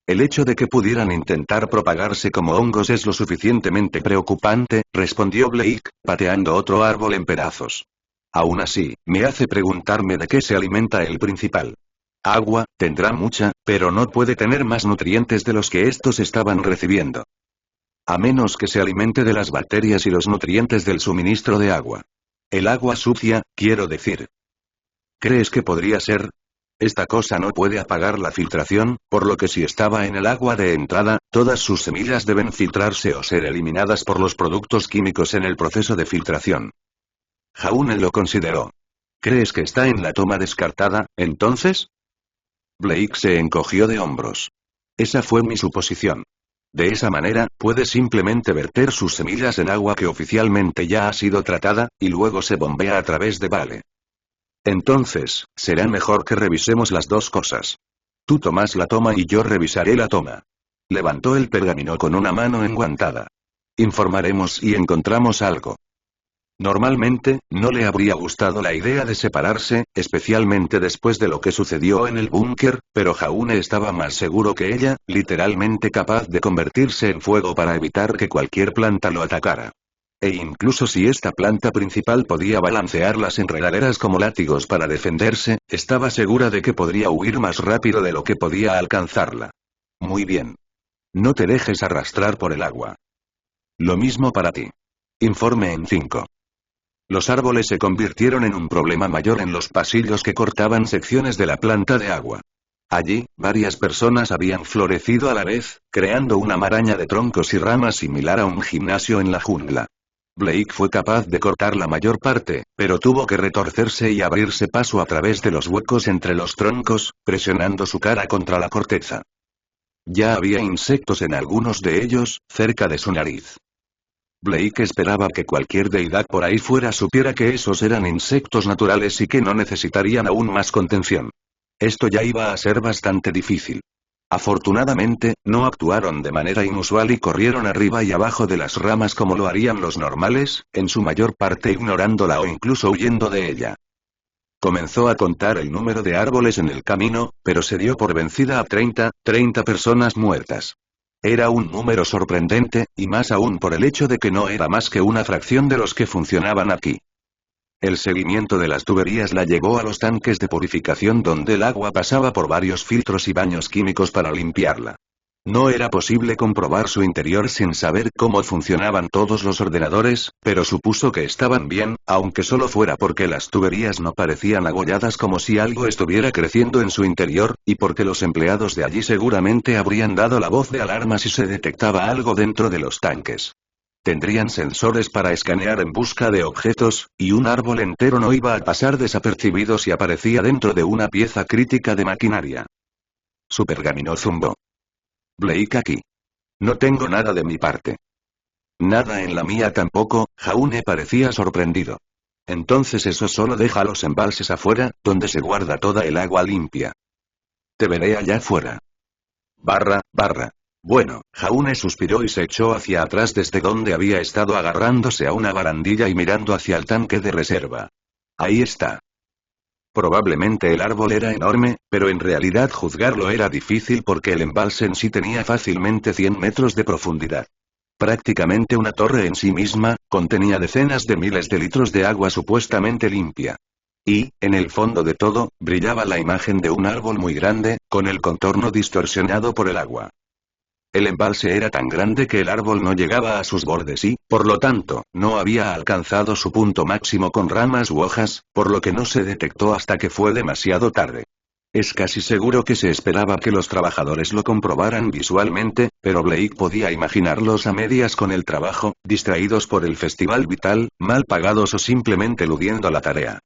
El hecho de que pudieran intentar propagarse como hongos es lo suficientemente preocupante, respondió Blake, pateando otro árbol en pedazos. Aún así, me hace preguntarme de qué se alimenta el principal. Agua, tendrá mucha, pero no puede tener más nutrientes de los que estos estaban recibiendo. A menos que se alimente de las bacterias y los nutrientes del suministro de agua. El agua sucia, quiero decir. ¿Crees que podría ser? Esta cosa no puede apagar la filtración, por lo que si estaba en el agua de entrada, todas sus semillas deben filtrarse o ser eliminadas por los productos químicos en el proceso de filtración. Jaune lo consideró. ¿Crees que está en la toma descartada, entonces? Blake se encogió de hombros. Esa fue mi suposición. De esa manera, puede simplemente verter sus semillas en agua que oficialmente ya ha sido tratada, y luego se bombea a través de Vale. Entonces, será mejor que revisemos las dos cosas. Tú tomas la toma y yo revisaré la toma. Levantó el pergamino con una mano enguantada. Informaremos si encontramos algo. Normalmente, no le habría gustado la idea de separarse, especialmente después de lo que sucedió en el búnker, pero Jaune estaba más seguro que ella, literalmente capaz de convertirse en fuego para evitar que cualquier planta lo atacara. E incluso si esta planta principal podía balancear las enredaderas como látigos para defenderse, estaba segura de que podría huir más rápido de lo que podía alcanzarla. Muy bien. No te dejes arrastrar por el agua. Lo mismo para ti. Informe en 5. Los árboles se convirtieron en un problema mayor en los pasillos que cortaban secciones de la planta de agua. Allí, varias personas habían florecido a la vez, creando una maraña de troncos y ramas similar a un gimnasio en la jungla. Blake fue capaz de cortar la mayor parte, pero tuvo que retorcerse y abrirse paso a través de los huecos entre los troncos, presionando su cara contra la corteza. Ya había insectos en algunos de ellos, cerca de su nariz. Blake esperaba que cualquier deidad por ahí fuera supiera que esos eran insectos naturales y que no necesitarían aún más contención. Esto ya iba a ser bastante difícil. Afortunadamente, no actuaron de manera inusual y corrieron arriba y abajo de las ramas como lo harían los normales, en su mayor parte ignorándola o incluso huyendo de ella. Comenzó a contar el número de árboles en el camino, pero se dio por vencida a 30 personas muertas. Era un número sorprendente, y más aún por el hecho de que no era más que una fracción de los que funcionaban aquí. El seguimiento de las tuberías la llevó a los tanques de purificación donde el agua pasaba por varios filtros y baños químicos para limpiarla. No era posible comprobar su interior sin saber cómo funcionaban todos los ordenadores, pero supuso que estaban bien, aunque solo fuera porque las tuberías no parecían agolladas como si algo estuviera creciendo en su interior, y porque los empleados de allí seguramente habrían dado la voz de alarma si se detectaba algo dentro de los tanques. Tendrían sensores para escanear en busca de objetos, y un árbol entero no iba a pasar desapercibido si aparecía dentro de una pieza crítica de maquinaria. Su pergamino zumbó. Blake aquí. No tengo nada de mi parte. Nada en la mía tampoco, Jaune parecía sorprendido. Entonces eso solo deja los embalses afuera, donde se guarda toda el agua limpia. Te veré allá afuera. Barra. Bueno, Jaune suspiró y se echó hacia atrás desde donde había estado agarrándose a una barandilla y mirando hacia el tanque de reserva. Ahí está. Probablemente el árbol era enorme, pero en realidad juzgarlo era difícil porque el embalse en sí tenía fácilmente 100 metros de profundidad. Prácticamente una torre en sí misma, contenía decenas de miles de litros de agua supuestamente limpia. Y, en el fondo de todo, brillaba la imagen de un árbol muy grande, con el contorno distorsionado por el agua. El embalse era tan grande que el árbol no llegaba a sus bordes y, por lo tanto, no había alcanzado su punto máximo con ramas u hojas, por lo que no se detectó hasta que fue demasiado tarde. Es casi seguro que se esperaba que los trabajadores lo comprobaran visualmente, pero Blake podía imaginarlos a medias con el trabajo, distraídos por el festival vital, mal pagados o simplemente eludiendo la tarea.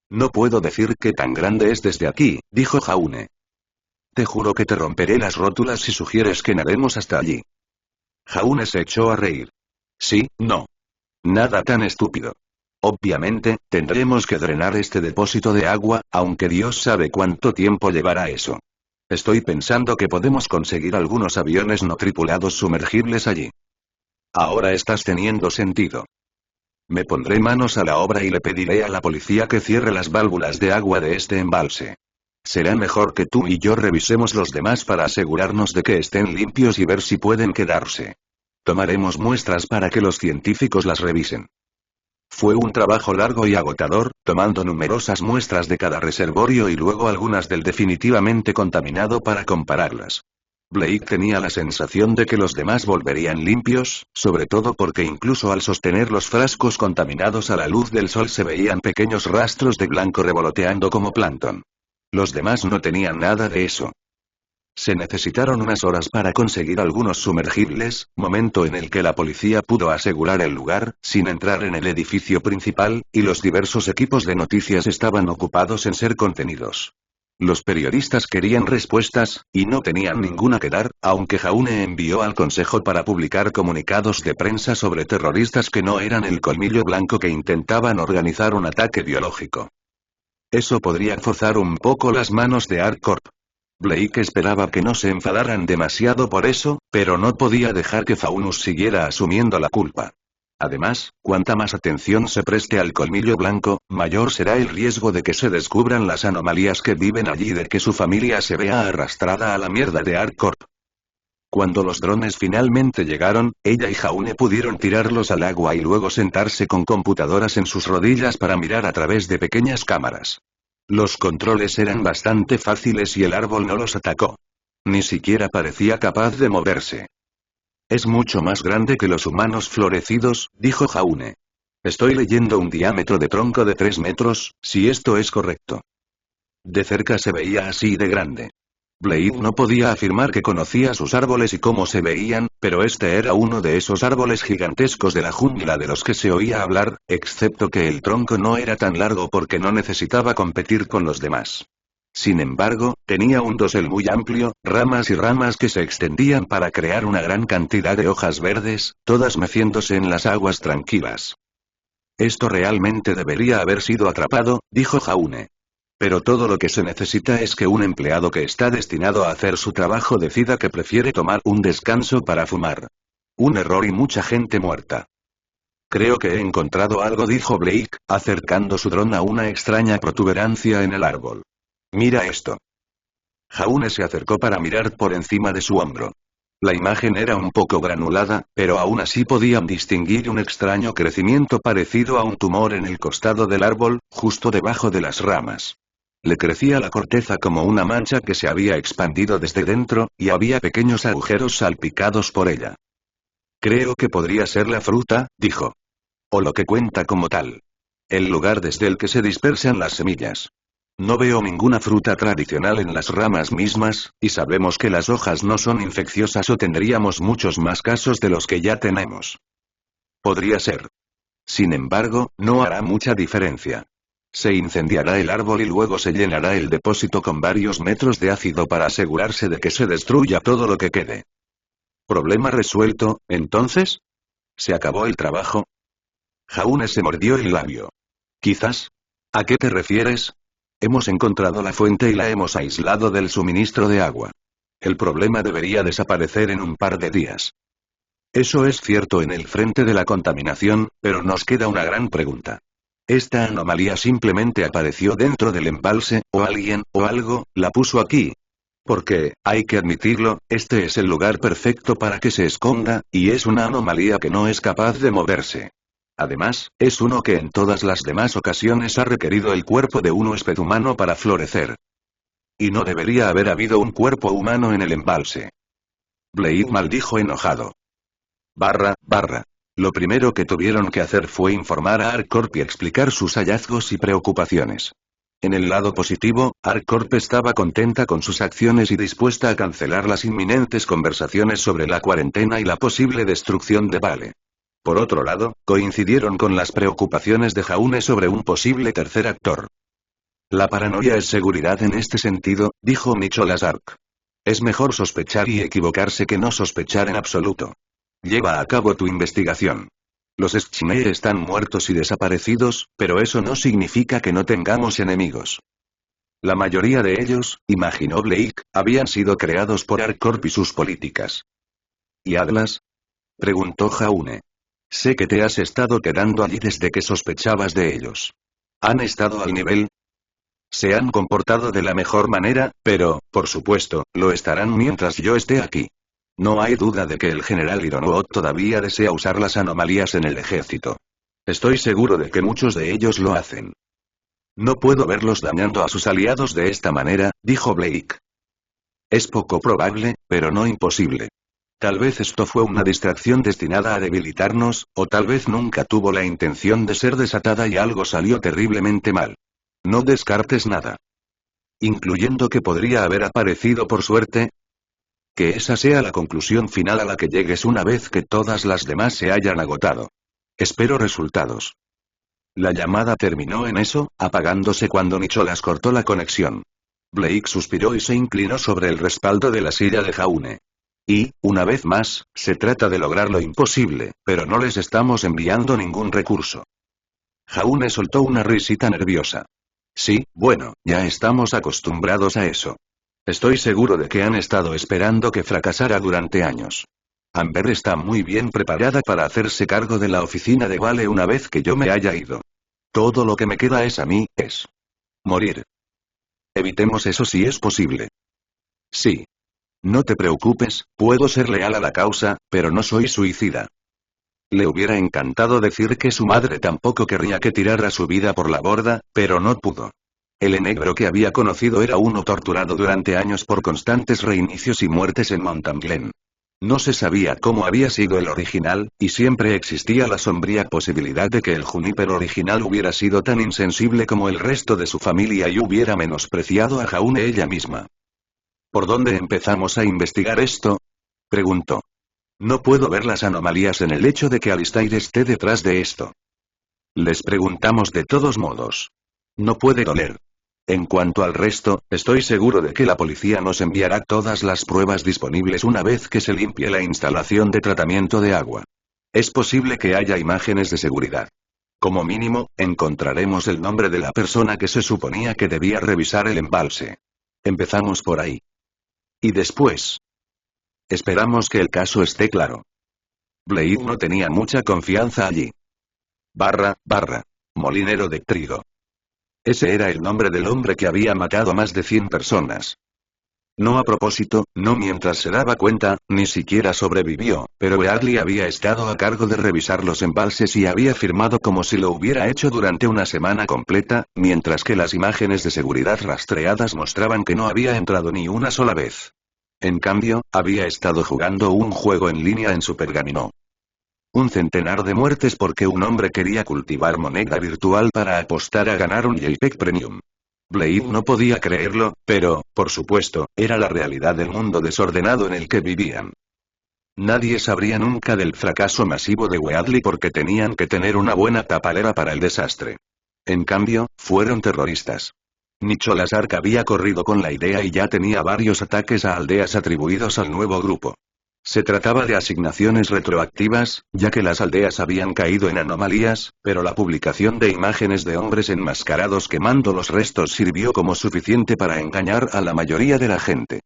No puedo decir qué tan grande es desde aquí, dijo Jaune. Te juro que te romperé las rótulas si sugieres que nademos hasta allí. Jaune se echó a reír. Sí, no. Nada tan estúpido. Obviamente, tendremos que drenar este depósito de agua, aunque Dios sabe cuánto tiempo llevará eso. Estoy pensando que podemos conseguir algunos aviones no tripulados sumergibles allí. Ahora estás teniendo sentido. Me pondré manos a la obra y le pediré a la policía que cierre las válvulas de agua de este embalse. Será mejor que tú y yo revisemos los demás para asegurarnos de que estén limpios y ver si pueden quedarse. Tomaremos muestras para que los científicos las revisen. Fue un trabajo largo y agotador, tomando numerosas muestras de cada reservorio y luego algunas del definitivamente contaminado para compararlas. Blake tenía la sensación de que los demás volverían limpios, sobre todo porque incluso al sostener los frascos contaminados a la luz del sol se veían pequeños rastros de blanco revoloteando como plancton. Los demás no tenían nada de eso. Se necesitaron unas horas para conseguir algunos sumergibles, momento en el que la policía pudo asegurar el lugar, sin entrar en el edificio principal, y los diversos equipos de noticias estaban ocupados en ser contenidos. Los periodistas querían respuestas, y no tenían ninguna que dar, aunque Jaune envió al consejo para publicar comunicados de prensa sobre terroristas que no eran el colmillo blanco que intentaban organizar un ataque biológico. Eso podría forzar un poco las manos de ArcCorp. Blake esperaba que no se enfadaran demasiado por eso, pero no podía dejar que Faunus siguiera asumiendo la culpa. Además, cuanta más atención se preste al colmillo blanco, mayor será el riesgo de que se descubran las anomalías que viven allí y de que su familia se vea arrastrada a la mierda de ArcCorp. Cuando los drones finalmente llegaron, ella y Jaune pudieron tirarlos al agua y luego sentarse con computadoras en sus rodillas para mirar a través de pequeñas cámaras. Los controles eran bastante fáciles y el árbol no los atacó. Ni siquiera parecía capaz de moverse. Es mucho más grande que los humanos florecidos, dijo Jaune. Estoy leyendo un diámetro de tronco de 3 metros, si esto es correcto. De cerca se veía así de grande. Blade no podía afirmar que conocía sus árboles y cómo se veían, pero este era uno de esos árboles gigantescos de la jungla de los que se oía hablar, excepto que el tronco no era tan largo porque no necesitaba competir con los demás. Sin embargo, tenía un dosel muy amplio, ramas y ramas que se extendían para crear una gran cantidad de hojas verdes, todas meciéndose en las aguas tranquilas. Esto realmente debería haber sido atrapado, dijo Jaune. Pero todo lo que se necesita es que un empleado que está destinado a hacer su trabajo decida que prefiere tomar un descanso para fumar. Un error y mucha gente muerta. Creo que he encontrado algo, dijo Blake, acercando su dron a una extraña protuberancia en el árbol. Mira esto. Jaune se acercó para mirar por encima de su hombro. La imagen era un poco granulada, pero aún así podían distinguir un extraño crecimiento parecido a un tumor en el costado del árbol, justo debajo de las ramas. Le crecía la corteza como una mancha que se había expandido desde dentro, y había pequeños agujeros salpicados por ella. Creo que podría ser la fruta, dijo. O lo que cuenta como tal. El lugar desde el que se dispersan las semillas. No veo ninguna fruta tradicional en las ramas mismas, y sabemos que las hojas no son infecciosas o tendríamos muchos más casos de los que ya tenemos. Podría ser. Sin embargo, no hará mucha diferencia. Se incendiará el árbol y luego se llenará el depósito con varios metros de ácido para asegurarse de que se destruya todo lo que quede. ¿Problema resuelto, entonces? ¿Se acabó el trabajo? Jaune se mordió el labio. Quizás. ¿A qué te refieres? Hemos encontrado la fuente y la hemos aislado del suministro de agua. El problema debería desaparecer en un par de días. Eso es cierto en el frente de la contaminación, pero nos queda una gran pregunta. ¿Esta anomalía simplemente apareció dentro del embalse, o alguien, o algo, la puso aquí? Porque, hay que admitirlo, este es el lugar perfecto para que se esconda, y es una anomalía que no es capaz de moverse. Además, es uno que en todas las demás ocasiones ha requerido el cuerpo de un huésped humano para florecer. Y no debería haber habido un cuerpo humano en el embalse. Blade maldijo enojado. Barra. Lo primero que tuvieron que hacer fue informar a ArcCorp y explicar sus hallazgos y preocupaciones. En el lado positivo, ArcCorp estaba contenta con sus acciones y dispuesta a cancelar las inminentes conversaciones sobre la cuarentena y la posible destrucción de Vale. Por otro lado, coincidieron con las preocupaciones de Jaune sobre un posible tercer actor. La paranoia es seguridad en este sentido, dijo Nicholas Ark. Es mejor sospechar y equivocarse que no sospechar en absoluto. Lleva a cabo tu investigación. Los Schneer están muertos y desaparecidos, pero eso no significa que no tengamos enemigos. La mayoría de ellos, imaginó Blake, habían sido creados por ArcCorp y sus políticas. ¿Y Atlas? Preguntó Jaune. Sé que te has estado quedando allí desde que sospechabas de ellos. ¿Han estado al nivel? Se han comportado de la mejor manera, pero, por supuesto, lo estarán mientras yo esté aquí. No hay duda de que el general Ironwood todavía desea usar las anomalías en el ejército. Estoy seguro de que muchos de ellos lo hacen. No puedo verlos dañando a sus aliados de esta manera, dijo Blake. Es poco probable, pero no imposible. Tal vez esto fue una distracción destinada a debilitarnos, o tal vez nunca tuvo la intención de ser desatada y algo salió terriblemente mal. No descartes nada. Incluyendo que podría haber aparecido por suerte. Que esa sea la conclusión final a la que llegues una vez que todas las demás se hayan agotado. Espero resultados. La llamada terminó en eso, apagándose cuando Nicholas cortó la conexión. Blake suspiró y se inclinó sobre el respaldo de la silla de Jaune. Y, una vez más, se trata de lograr lo imposible, pero no les estamos enviando ningún recurso. Jaune soltó una risita nerviosa. Sí, bueno, ya estamos acostumbrados a eso. Estoy seguro de que han estado esperando que fracasara durante años. Amber está muy bien preparada para hacerse cargo de la oficina de Vale una vez que yo me haya ido. Todo lo que me queda es a mí, es morir. Evitemos eso si es posible. Sí. No te preocupes, puedo ser leal a la causa, pero no soy suicida. Le hubiera encantado decir que su madre tampoco querría que tirara su vida por la borda, pero no pudo. El negro que había conocido era uno torturado durante años por constantes reinicios y muertes en Mountain Glen. No se sabía cómo había sido el original, y siempre existía la sombría posibilidad de que el Juniper original hubiera sido tan insensible como el resto de su familia y hubiera menospreciado a Jaune ella misma. ¿Por dónde empezamos a investigar esto? Preguntó. No puedo ver las anomalías en el hecho de que Alistair esté detrás de esto. Les preguntamos de todos modos. No puede doler. En cuanto al resto, estoy seguro de que la policía nos enviará todas las pruebas disponibles una vez que se limpie la instalación de tratamiento de agua. Es posible que haya imágenes de seguridad. Como mínimo, encontraremos el nombre de la persona que se suponía que debía revisar el embalse. Empezamos por ahí. Y después. Esperamos que el caso esté claro. Blade no tenía mucha confianza allí. Molinero de trigo. Ese era el nombre del hombre que había matado a más de 100 personas. No a propósito, no mientras se daba cuenta, ni siquiera sobrevivió, pero Weadley había estado a cargo de revisar los embalses y había firmado como si lo hubiera hecho durante una semana completa, mientras que las imágenes de seguridad rastreadas mostraban que no había entrado ni una sola vez. En cambio, había estado jugando un juego en línea en su pergamino. Un centenar de muertes porque un hombre quería cultivar moneda virtual para apostar a ganar un JPEG Premium. Blade no podía creerlo, pero, por supuesto, era la realidad del mundo desordenado en el que vivían. Nadie sabría nunca del fracaso masivo de Weadley porque tenían que tener una buena tapadera para el desastre. En cambio, fueron terroristas. Nicholas Ark había corrido con la idea y ya tenía varios ataques a aldeas atribuidos al nuevo grupo. Se trataba de asignaciones retroactivas, ya que las aldeas habían caído en anomalías, pero la publicación de imágenes de hombres enmascarados quemando los restos sirvió como suficiente para engañar a la mayoría de la gente.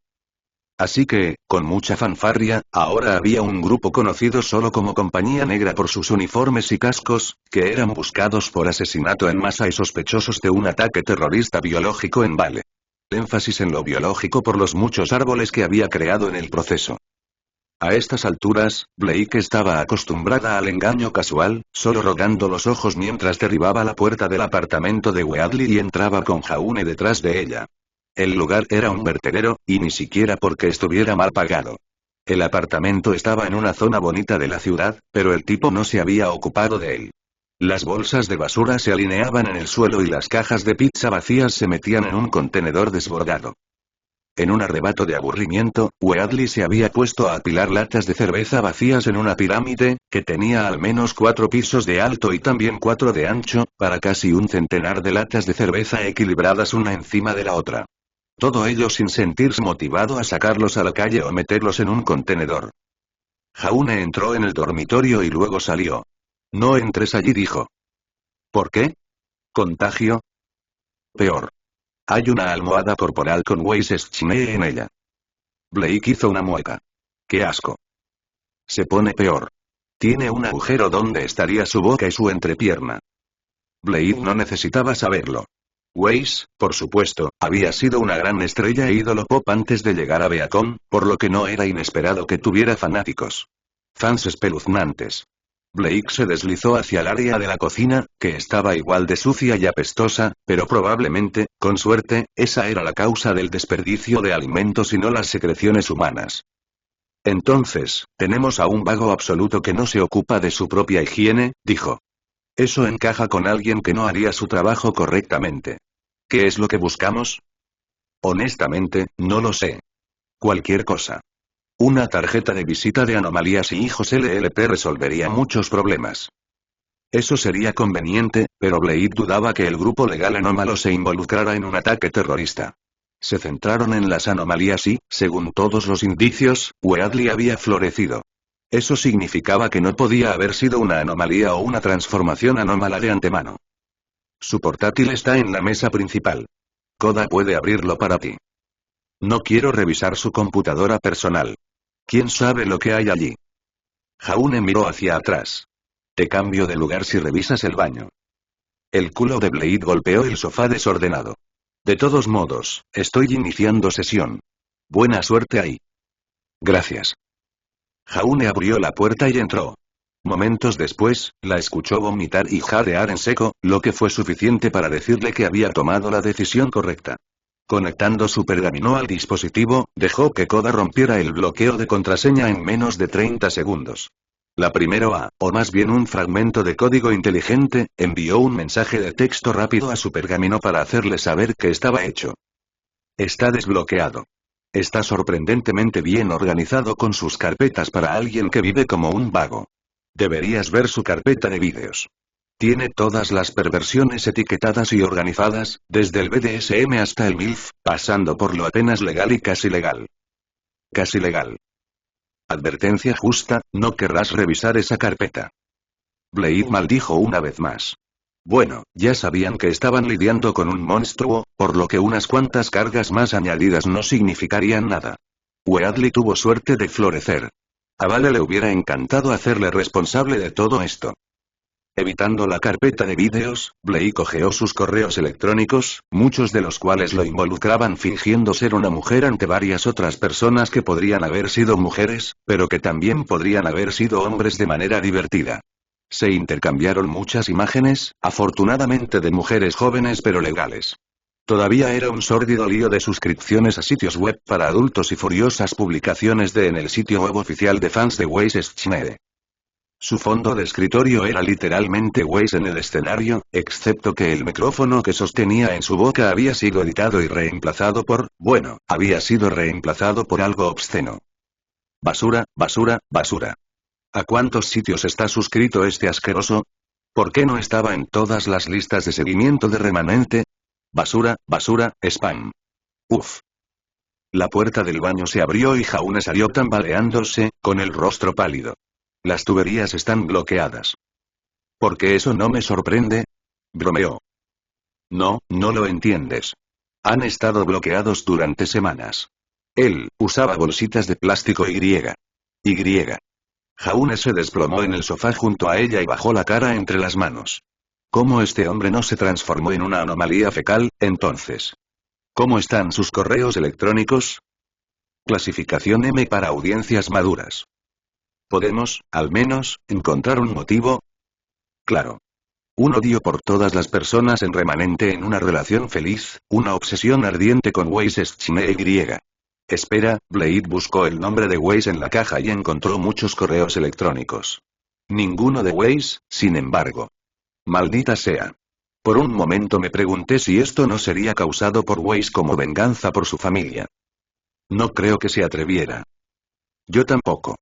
Así que, con mucha fanfarria, ahora había un grupo conocido solo como Compañía Negra por sus uniformes y cascos, que eran buscados por asesinato en masa y sospechosos de un ataque terrorista biológico en Vale. Énfasis en lo biológico por los muchos árboles que había creado en el proceso. A estas alturas, Blake estaba acostumbrada al engaño casual, solo rogando los ojos mientras derribaba la puerta del apartamento de Weadley y entraba con Jaune detrás de ella. El lugar era un vertedero, y ni siquiera porque estuviera mal pagado. El apartamento estaba en una zona bonita de la ciudad, pero el tipo no se había ocupado de él. Las bolsas de basura se alineaban en el suelo y las cajas de pizza vacías se metían en un contenedor desbordado. En un arrebato de aburrimiento, Weadley se había puesto a apilar latas de cerveza vacías en una pirámide, que tenía al menos 4 pisos de alto y también 4 de ancho, para casi un centenar de latas de cerveza equilibradas una encima de la otra. Todo ello sin sentirse motivado a sacarlos a la calle o meterlos en un contenedor. Jaune entró en el dormitorio y luego salió. No entres allí, dijo. ¿Por qué? ¿Contagio? Peor. Hay una almohada corporal con Weiss Schnee en ella. Blake hizo una mueca. ¡Qué asco! Se pone peor. Tiene un agujero donde estaría su boca y su entrepierna. Blade no necesitaba saberlo. Weiss, por supuesto, había sido una gran estrella e ídolo pop antes de llegar a Beacon, por lo que no era inesperado que tuviera fanáticos. Fans espeluznantes. Blake se deslizó hacia el área de la cocina, que estaba igual de sucia y apestosa, pero probablemente, con suerte, esa era la causa del desperdicio de alimentos y no las secreciones humanas. Entonces, tenemos a un vago absoluto que no se ocupa de su propia higiene, dijo. Eso encaja con alguien que no haría su trabajo correctamente. ¿Qué es lo que buscamos? Honestamente, no lo sé. Cualquier cosa. Una tarjeta de visita de anomalías y hijos LLP resolvería muchos problemas. Eso sería conveniente, pero Blade dudaba que el grupo legal anómalo se involucrara en un ataque terrorista. Se centraron en las anomalías y, según todos los indicios, Weadley había florecido. Eso significaba que no podía haber sido una anomalía o una transformación anómala de antemano. Su portátil está en la mesa principal. Koda puede abrirlo para ti. No quiero revisar su computadora personal. ¿Quién sabe lo que hay allí? Jaune miró hacia atrás. Te cambio de lugar si revisas el baño. El culo de Blade golpeó el sofá desordenado. De todos modos, estoy iniciando sesión. Buena suerte ahí. Gracias. Jaune abrió la puerta y entró. Momentos después, la escuchó vomitar y jadear en seco, lo que fue suficiente para decirle que había tomado la decisión correcta. Conectando su pergamino al dispositivo, dejó que Koda rompiera el bloqueo de contraseña en menos de 30 segundos. La primera A, o más bien un fragmento de código inteligente, envió un mensaje de texto rápido a su pergamino para hacerle saber que estaba hecho. Está desbloqueado. Está sorprendentemente bien organizado con sus carpetas para alguien que vive como un vago. Deberías ver su carpeta de vídeos. Tiene todas las perversiones etiquetadas y organizadas, desde el BDSM hasta el MILF, pasando por lo apenas legal y casi legal. Casi legal. Advertencia justa, no querrás revisar esa carpeta. Blade maldijo una vez más. Bueno, ya sabían que estaban lidiando con un monstruo, por lo que unas cuantas cargas más añadidas no significarían nada. Weadley tuvo suerte de florecer. A Vale le hubiera encantado hacerle responsable de todo esto. Evitando la carpeta de vídeos, Blake hojeó sus correos electrónicos, muchos de los cuales lo involucraban fingiendo ser una mujer ante varias otras personas que podrían haber sido mujeres, pero que también podrían haber sido hombres de manera divertida. Se intercambiaron muchas imágenes, afortunadamente de mujeres jóvenes pero legales. Todavía era un sórdido lío de suscripciones a sitios web para adultos y furiosas publicaciones en el sitio web oficial de fans de Weiss Schnee. Su fondo de escritorio era literalmente Weiss en el escenario, excepto que el micrófono que sostenía en su boca había sido editado y reemplazado había sido reemplazado por algo obsceno. Basura, basura, basura. ¿A cuántos sitios está suscrito este asqueroso? ¿Por qué no estaba en todas las listas de seguimiento de remanente? Basura, basura, spam. Uf. La puerta del baño se abrió y Jaune salió tambaleándose, con el rostro pálido. Las tuberías están bloqueadas. ¿Por qué eso no me sorprende? Bromeó. No, no lo entiendes. Han estado bloqueados durante semanas. Él usaba bolsitas de plástico Y. Jaune se desplomó en el sofá junto a ella y bajó la cara entre las manos. ¿Cómo este hombre no se transformó en una anomalía fecal, entonces? ¿Cómo están sus correos electrónicos? Clasificación M para audiencias maduras. ¿Podemos, al menos, encontrar un motivo? Claro. Un odio por todas las personas en remanente en una relación feliz, una obsesión ardiente con Weiss Schnee Y. Espera, Blade buscó el nombre de Weiss en la caja y encontró muchos correos electrónicos. Ninguno de Weiss, sin embargo. Maldita sea. Por un momento me pregunté si esto no sería causado por Weiss como venganza por su familia. No creo que se atreviera. Yo tampoco.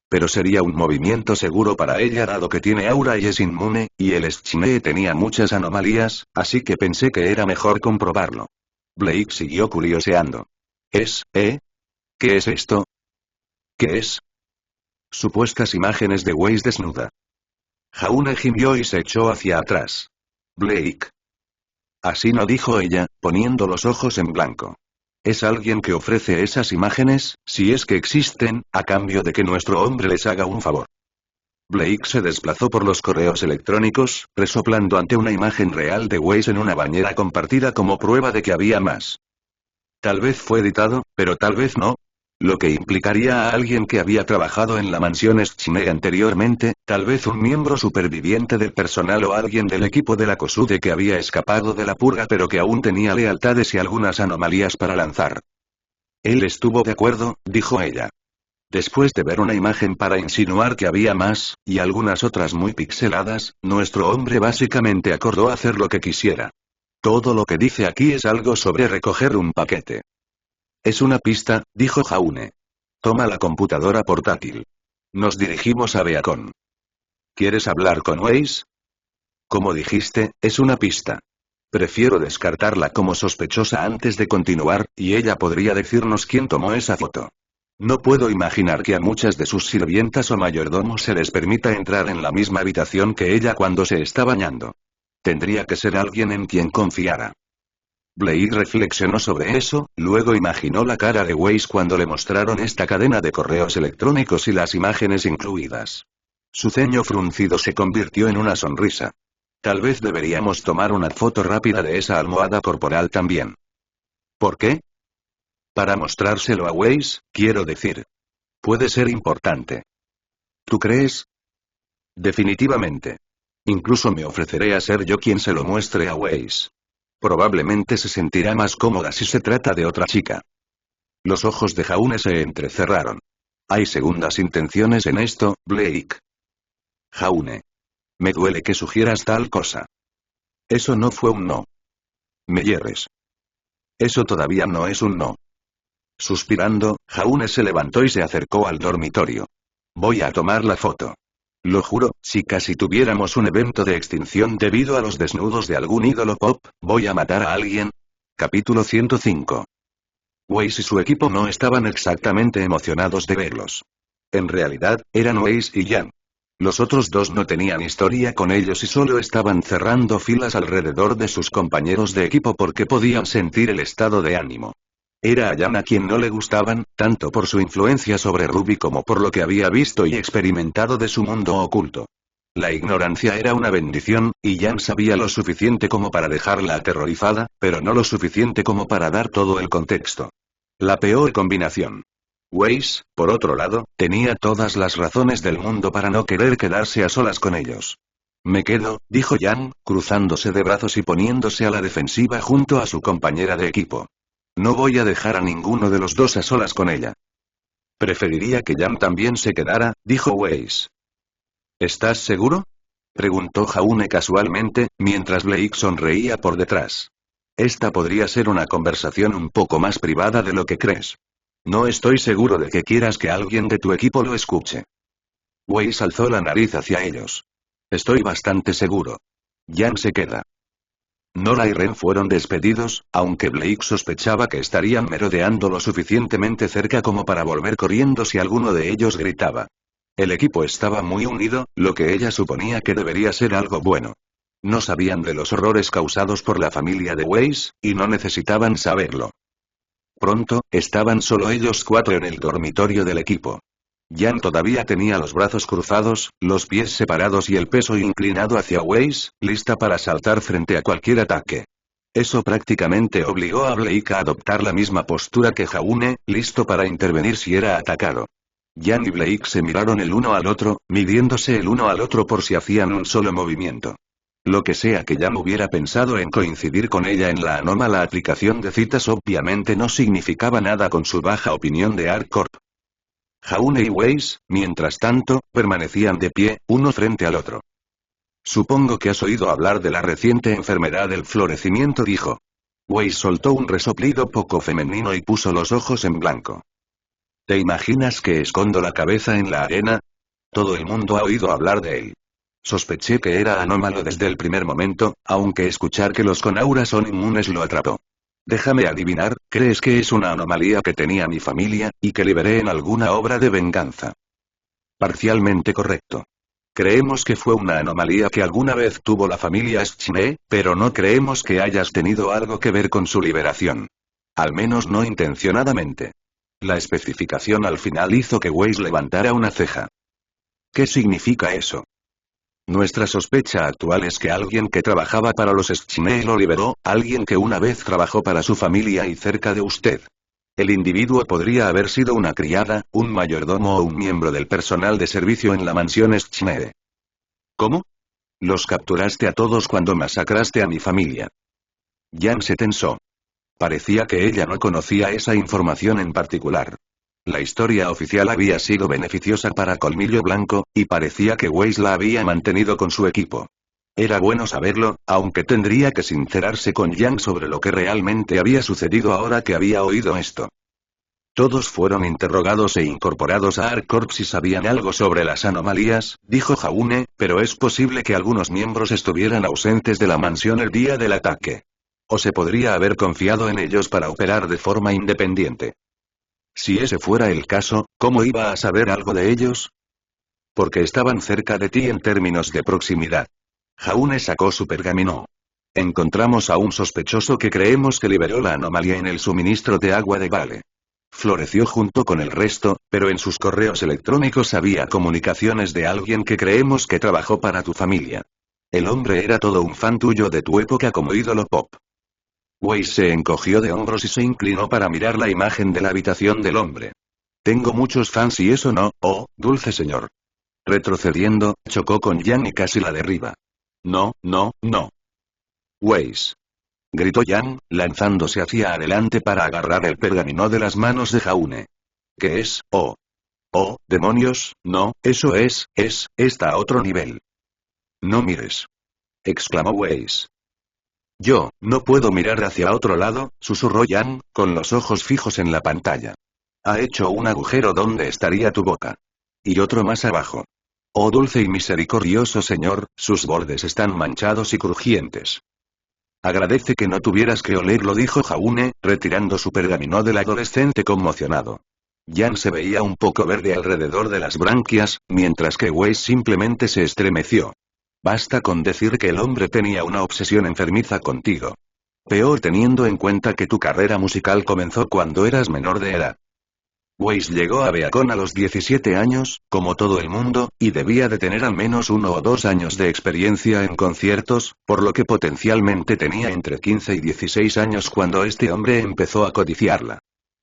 Pero sería un movimiento seguro para ella dado que tiene aura y es inmune, y el Schnee tenía muchas anomalías, así que pensé que era mejor comprobarlo. Blake siguió curioseando. ¿Qué es esto? ¿Qué es? Supuestas imágenes de Weiss desnuda. Jaune gimió y se echó hacia atrás. Blake. Así no, dijo ella, poniendo los ojos en blanco. Es alguien que ofrece esas imágenes, si es que existen, a cambio de que nuestro hombre les haga un favor. Blake se desplazó por los correos electrónicos, resoplando ante una imagen real de Weiss en una bañera compartida como prueba de que había más. Tal vez fue editado, pero tal vez no. Lo que implicaría a alguien que había trabajado en la mansión Schneeg anteriormente, tal vez un miembro superviviente del personal o alguien del equipo de la COSUDE que había escapado de la purga pero que aún tenía lealtades y algunas anomalías para lanzar. Él estuvo de acuerdo, dijo ella. Después de ver una imagen para insinuar que había más, y algunas otras muy pixeladas, nuestro hombre básicamente acordó hacer lo que quisiera. Todo lo que dice aquí es algo sobre recoger un paquete. Es una pista, dijo Jaune. Toma la computadora portátil. Nos dirigimos a Beacon. ¿Quieres hablar con Weiss? Como dijiste, es una pista. Prefiero descartarla como sospechosa antes de continuar, y ella podría decirnos quién tomó esa foto. No puedo imaginar que a muchas de sus sirvientas o mayordomos se les permita entrar en la misma habitación que ella cuando se está bañando. Tendría que ser alguien en quien confiara. Blake reflexionó sobre eso, luego imaginó la cara de Weiss cuando le mostraron esta cadena de correos electrónicos y las imágenes incluidas. Su ceño fruncido se convirtió en una sonrisa. Tal vez deberíamos tomar una foto rápida de esa almohada corporal también. ¿Por qué? Para mostrárselo a Weiss, quiero decir. Puede ser importante. ¿Tú crees? Definitivamente. Incluso me ofreceré a ser yo quien se lo muestre a Weiss. Probablemente se sentirá más cómoda si se trata de otra chica. Los ojos de Jaune se entrecerraron. Hay segundas intenciones en esto, Blake. Jaune. Me duele que sugieras tal cosa. Eso no fue un no. Me hieres. Eso todavía no es un no. Suspirando, Jaune se levantó y se acercó al dormitorio. Voy a tomar la foto. Lo juro, si casi tuviéramos un evento de extinción debido a los desnudos de algún ídolo pop, ¿voy a matar a alguien? Capítulo 105. Weiss y su equipo no estaban exactamente emocionados de verlos. En realidad, eran Weiss y Jan. Los otros dos no tenían historia con ellos y solo estaban cerrando filas alrededor de sus compañeros de equipo porque podían sentir el estado de ánimo. Era a Jan a quien no le gustaban, tanto por su influencia sobre Ruby como por lo que había visto y experimentado de su mundo oculto. La ignorancia era una bendición, y Jan sabía lo suficiente como para dejarla aterrorizada, pero no lo suficiente como para dar todo el contexto. La peor combinación. Weiss, por otro lado, tenía todas las razones del mundo para no querer quedarse a solas con ellos. Me quedo, dijo Jan, cruzándose de brazos y poniéndose a la defensiva junto a su compañera de equipo. No voy a dejar a ninguno de los dos a solas con ella. Preferiría que Jan también se quedara, dijo Weiss. ¿Estás seguro? Preguntó Jaune casualmente, mientras Blake sonreía por detrás. Esta podría ser una conversación un poco más privada de lo que crees. No estoy seguro de que quieras que alguien de tu equipo lo escuche. Weiss alzó la nariz hacia ellos. Estoy bastante seguro. Jan se queda. Nora y Ren fueron despedidos, aunque Blake sospechaba que estarían merodeando lo suficientemente cerca como para volver corriendo si alguno de ellos gritaba. El equipo estaba muy unido, lo que ella suponía que debería ser algo bueno. No sabían de los horrores causados por la familia de Weiss, y no necesitaban saberlo. Pronto, estaban solo ellos cuatro en el dormitorio del equipo. Jan todavía tenía los brazos cruzados, los pies separados y el peso inclinado hacia Weiss, lista para saltar frente a cualquier ataque. Eso prácticamente obligó a Blake a adoptar la misma postura que Jaune, listo para intervenir si era atacado. Jan y Blake se miraron el uno al otro, midiéndose el uno al otro por si hacían un solo movimiento. Lo que sea que Jan hubiera pensado en coincidir con ella en la anómala aplicación de citas obviamente no significaba nada con su baja opinión de ArcCorp. Jaune y Weiss, mientras tanto, permanecían de pie, uno frente al otro. Supongo que has oído hablar de la reciente enfermedad del florecimiento, dijo. Weiss soltó un resoplido poco femenino y puso los ojos en blanco. ¿Te imaginas que escondo la cabeza en la arena? Todo el mundo ha oído hablar de él. Sospeché que era anómalo desde el primer momento, aunque escuchar que los con aura son inmunes lo atrapó. Déjame adivinar, ¿crees que es una anomalía que tenía mi familia, y que liberé en alguna obra de venganza? Parcialmente correcto. Creemos que fue una anomalía que alguna vez tuvo la familia Schne, pero no creemos que hayas tenido algo que ver con su liberación. Al menos no intencionadamente. La especificación al final hizo que Weiss levantara una ceja. ¿Qué significa eso? Nuestra sospecha actual es que alguien que trabajaba para los Schne lo liberó, alguien que una vez trabajó para su familia y cerca de usted. El individuo podría haber sido una criada, un mayordomo o un miembro del personal de servicio en la mansión Schne. ¿Cómo? Los capturaste a todos cuando masacraste a mi familia. Jan se tensó. Parecía que ella no conocía esa información en particular. La historia oficial había sido beneficiosa para Colmillo Blanco, y parecía que Weiss la había mantenido con su equipo. Era bueno saberlo, aunque tendría que sincerarse con Jan sobre lo que realmente había sucedido ahora que había oído esto. Todos fueron interrogados e incorporados a ArcCorp si sabían algo sobre las anomalías, dijo Jaune, pero es posible que algunos miembros estuvieran ausentes de la mansión el día del ataque. O se podría haber confiado en ellos para operar de forma independiente. Si ese fuera el caso, ¿cómo iba a saber algo de ellos? Porque estaban cerca de ti en términos de proximidad. Jaune sacó su pergamino. Encontramos a un sospechoso que creemos que liberó la anomalía en el suministro de agua de Vale. Floreció junto con el resto, pero en sus correos electrónicos había comunicaciones de alguien que creemos que trabajó para tu familia. El hombre era todo un fan tuyo de tu época como ídolo pop. Weiss se encogió de hombros y se inclinó para mirar la imagen de la habitación del hombre. Tengo muchos fans y eso no, oh, dulce señor. Retrocediendo, chocó con Jan y casi la derriba. No, no, no. Weiss. Gritó Jan, lanzándose hacia adelante para agarrar el pergamino de las manos de Jaune. ¿Qué es? Oh. Oh, demonios, no, eso está a otro nivel. No mires. Exclamó Weiss. Yo, no puedo mirar hacia otro lado, susurró Jan, con los ojos fijos en la pantalla. Ha hecho un agujero donde estaría tu boca. Y otro más abajo. Oh dulce y misericordioso señor, sus bordes están manchados y crujientes. Agradece que no tuvieras que olerlo, dijo Jaune, retirando su pergamino del adolescente conmocionado. Jan se veía un poco verde alrededor de las branquias, mientras que Weiss simplemente se estremeció. Basta con decir que el hombre tenía una obsesión enfermiza contigo. Peor teniendo en cuenta que tu carrera musical comenzó cuando eras menor de edad. Weiss llegó a Beacon a los 17 años, como todo el mundo, y debía de tener al menos 1 o 2 años de experiencia en conciertos, por lo que potencialmente tenía entre 15 y 16 años cuando este hombre empezó a codiciarla.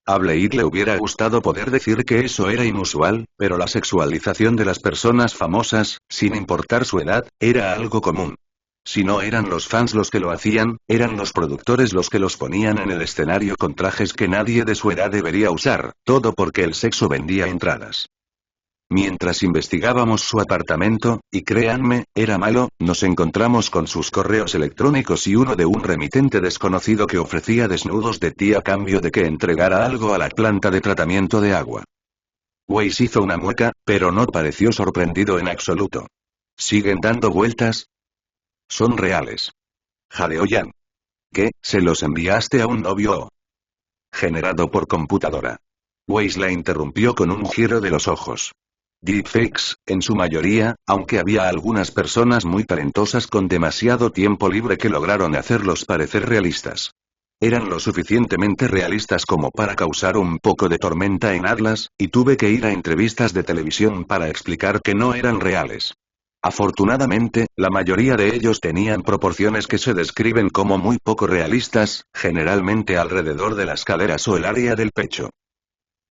A Blade le hubiera gustado poder decir que eso era inusual, pero la sexualización de las personas famosas, sin importar su edad, era algo común. Si no eran los fans los que lo hacían, eran los productores los que los ponían en el escenario con trajes que nadie de su edad debería usar, todo porque el sexo vendía entradas. Mientras investigábamos su apartamento, y créanme, era malo, nos encontramos con sus correos electrónicos y uno de un remitente desconocido que ofrecía desnudos de ti a cambio de que entregara algo a la planta de tratamiento de agua. Weiss hizo una mueca, pero no pareció sorprendido en absoluto. ¿Siguen dando vueltas? Son reales. Jadeó Jan. ¿Qué, se los enviaste a un novio o? Generado por computadora. Weiss la interrumpió con un giro de los ojos. Deepfakes, en su mayoría, aunque había algunas personas muy talentosas con demasiado tiempo libre que lograron hacerlos parecer realistas. Eran lo suficientemente realistas como para causar un poco de tormenta en Atlas, y tuve que ir a entrevistas de televisión para explicar que no eran reales. Afortunadamente, la mayoría de ellos tenían proporciones que se describen como muy poco realistas, generalmente alrededor de las caderas o el área del pecho.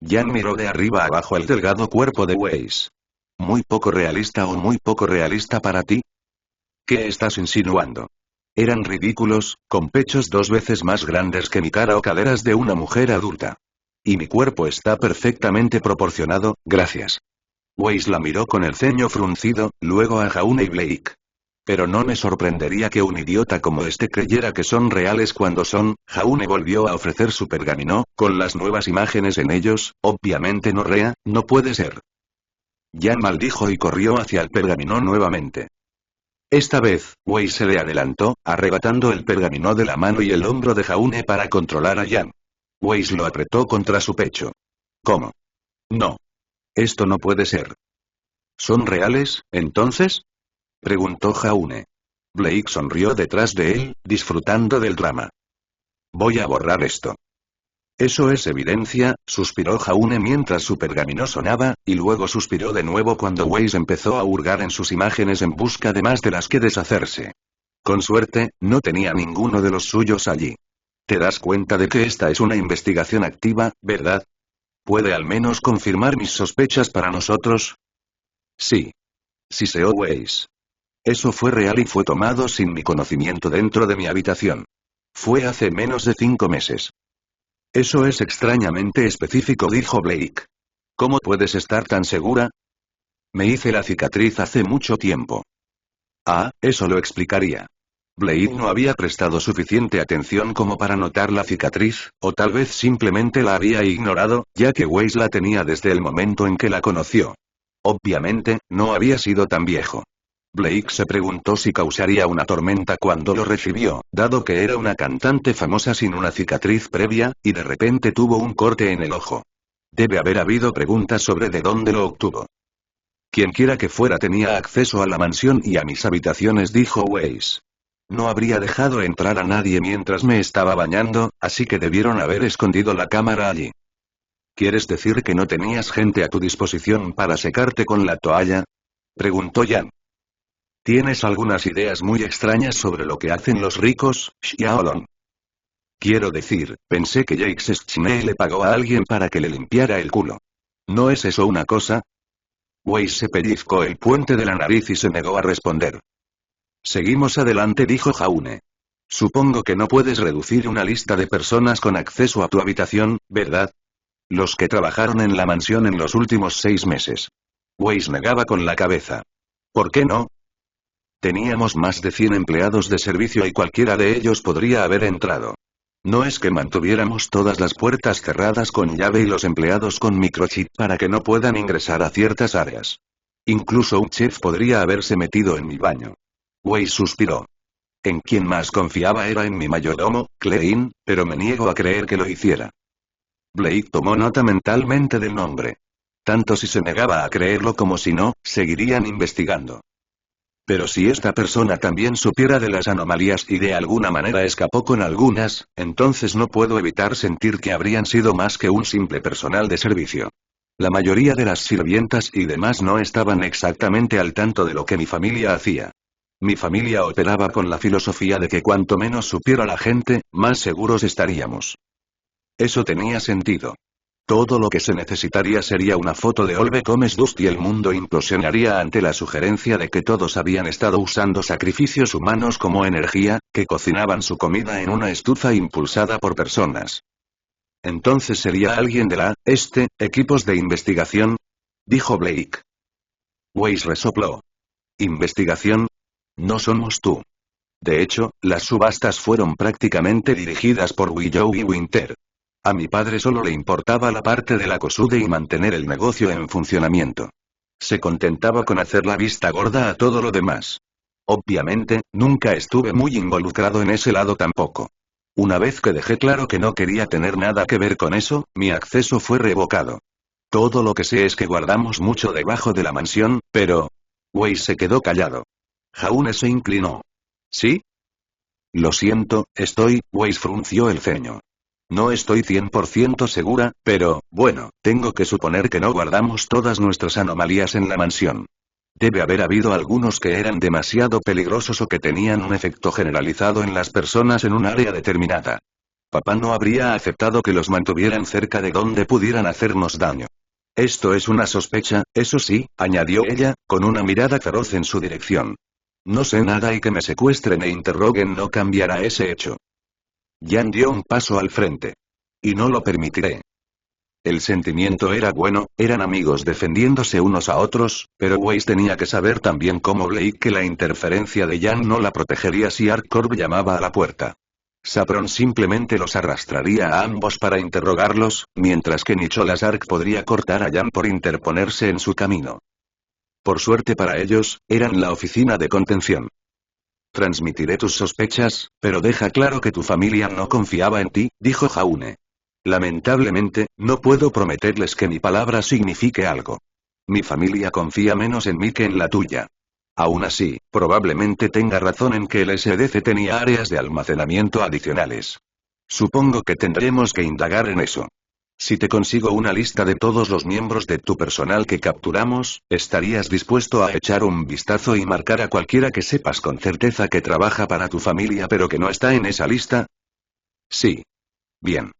Jan miró de arriba abajo el delgado cuerpo de Weiss. ¿Muy poco realista o muy poco realista para ti? ¿Qué estás insinuando? Eran ridículos, con pechos 2 veces más grandes que mi cara o caderas de una mujer adulta. Y mi cuerpo está perfectamente proporcionado, gracias. Weiss la miró con el ceño fruncido, luego a Jaune y Blake. Pero no me sorprendería que un idiota como este creyera que son reales cuando son. Jaune volvió a ofrecer su pergamino, con las nuevas imágenes en ellos, obviamente no rea, no puede ser. Jan maldijo y corrió hacia el pergamino nuevamente. Esta vez, Weiss se le adelantó, arrebatando el pergamino de la mano y el hombro de Jaune para controlar a Jan. Weiss lo apretó contra su pecho. ¿Cómo? No. Esto no puede ser. ¿Son reales, entonces? Preguntó Jaune. Blake sonrió detrás de él, disfrutando del drama. Voy a borrar esto. Eso es evidencia, suspiró Jaune mientras su pergamino sonaba, y luego suspiró de nuevo cuando Weiss empezó a hurgar en sus imágenes en busca de más de las que deshacerse. Con suerte, no tenía ninguno de los suyos allí. ¿Te das cuenta de que esta es una investigación activa, verdad? ¿Puede al menos confirmar mis sospechas para nosotros? Sí. Siseó Weiss. Eso fue real y fue tomado sin mi conocimiento dentro de mi habitación. Fue hace menos de 5 meses. Eso es extrañamente específico, dijo Blake. ¿Cómo puedes estar tan segura? Me hice la cicatriz hace mucho tiempo. Ah, eso lo explicaría. Blake no había prestado suficiente atención como para notar la cicatriz, o tal vez simplemente la había ignorado, ya que Weiss la tenía desde el momento en que la conoció. Obviamente, no había sido tan viejo. Blake se preguntó si causaría una tormenta cuando lo recibió, dado que era una cantante famosa sin una cicatriz previa, y de repente tuvo un corte en el ojo. Debe haber habido preguntas sobre de dónde lo obtuvo. Quienquiera que fuera tenía acceso a la mansión y a mis habitaciones, dijo Weiss. No habría dejado entrar a nadie mientras me estaba bañando, así que debieron haber escondido la cámara allí. ¿Quieres decir que no tenías gente a tu disposición para secarte con la toalla? Preguntó Yan. Tienes algunas ideas muy extrañas sobre lo que hacen los ricos, Xiaolong. Quiero decir, pensé que Jake Schne le pagó a alguien para que le limpiara el culo. ¿No es eso una cosa? Weiss se pellizcó el puente de la nariz y se negó a responder. Seguimos adelante, dijo Jaune. Supongo que no puedes reducir una lista de personas con acceso a tu habitación, ¿verdad? Los que trabajaron en la mansión en los últimos 6 meses. Weiss negaba con la cabeza. ¿Por qué no? Teníamos más de 100 empleados de servicio y cualquiera de ellos podría haber entrado. No es que mantuviéramos todas las puertas cerradas con llave y los empleados con microchip para que no puedan ingresar a ciertas áreas. Incluso un chef podría haberse metido en mi baño. Weiss suspiró. En quien más confiaba era en mi mayordomo, Klein, pero me niego a creer que lo hiciera. Blake tomó nota mentalmente del nombre. Tanto si se negaba a creerlo como si no, seguirían investigando. Pero si esta persona también supiera de las anomalías y de alguna manera escapó con algunas, entonces no puedo evitar sentir que habrían sido más que un simple personal de servicio. La mayoría de las sirvientas y demás no estaban exactamente al tanto de lo que mi familia hacía. Mi familia operaba con la filosofía de que cuanto menos supiera la gente, más seguros estaríamos. Eso tenía sentido. Todo lo que se necesitaría sería una foto de Olve Comes Dust y el mundo implosionaría ante la sugerencia de que todos habían estado usando sacrificios humanos como energía, que cocinaban su comida en una estufa impulsada por personas. Entonces sería alguien de equipos de investigación, dijo Blake. Weiss resopló. ¿Investigación? No somos tú. De hecho, las subastas fueron prácticamente dirigidas por Willow y Winter. A mi padre solo le importaba la parte de la COSUDE y mantener el negocio en funcionamiento. Se contentaba con hacer la vista gorda a todo lo demás. Obviamente, nunca estuve muy involucrado en ese lado tampoco. Una vez que dejé claro que no quería tener nada que ver con eso, mi acceso fue revocado. Todo lo que sé es que guardamos mucho debajo de la mansión, pero... Weiss se quedó callado. Jaune se inclinó. ¿Sí? Lo siento, Weiss frunció el ceño. No estoy 100% segura, pero, bueno, tengo que suponer que no guardamos todas nuestras anomalías en la mansión. Debe haber habido algunos que eran demasiado peligrosos o que tenían un efecto generalizado en las personas en un área determinada. Papá no habría aceptado que los mantuvieran cerca de donde pudieran hacernos daño. Esto es una sospecha, eso sí, añadió ella, con una mirada feroz en su dirección. No sé nada y que me secuestren e interroguen no cambiará ese hecho. Yan dio un paso al frente. Y no lo permitiré. El sentimiento era bueno, eran amigos defendiéndose unos a otros, pero Weiss tenía que saber también como Blake que la interferencia de Yan no la protegería si Arcorp llamaba a la puerta. Saffron simplemente los arrastraría a ambos para interrogarlos, mientras que Nicholas Ark podría cortar a Yan por interponerse en su camino. Por suerte para ellos, eran la oficina de contención. Transmitiré tus sospechas, pero deja claro que tu familia no confiaba en ti, dijo Jaune. Lamentablemente, no puedo prometerles que mi palabra signifique algo. Mi familia confía menos en mí que en la tuya. Aún así, probablemente tenga razón en que el SDC tenía áreas de almacenamiento adicionales. Supongo que tendremos que indagar en eso. Si te consigo una lista de todos los miembros de tu personal que capturamos, ¿estarías dispuesto a echar un vistazo y marcar a cualquiera que sepas con certeza que trabaja para tu familia pero que no está en esa lista? Sí. Bien.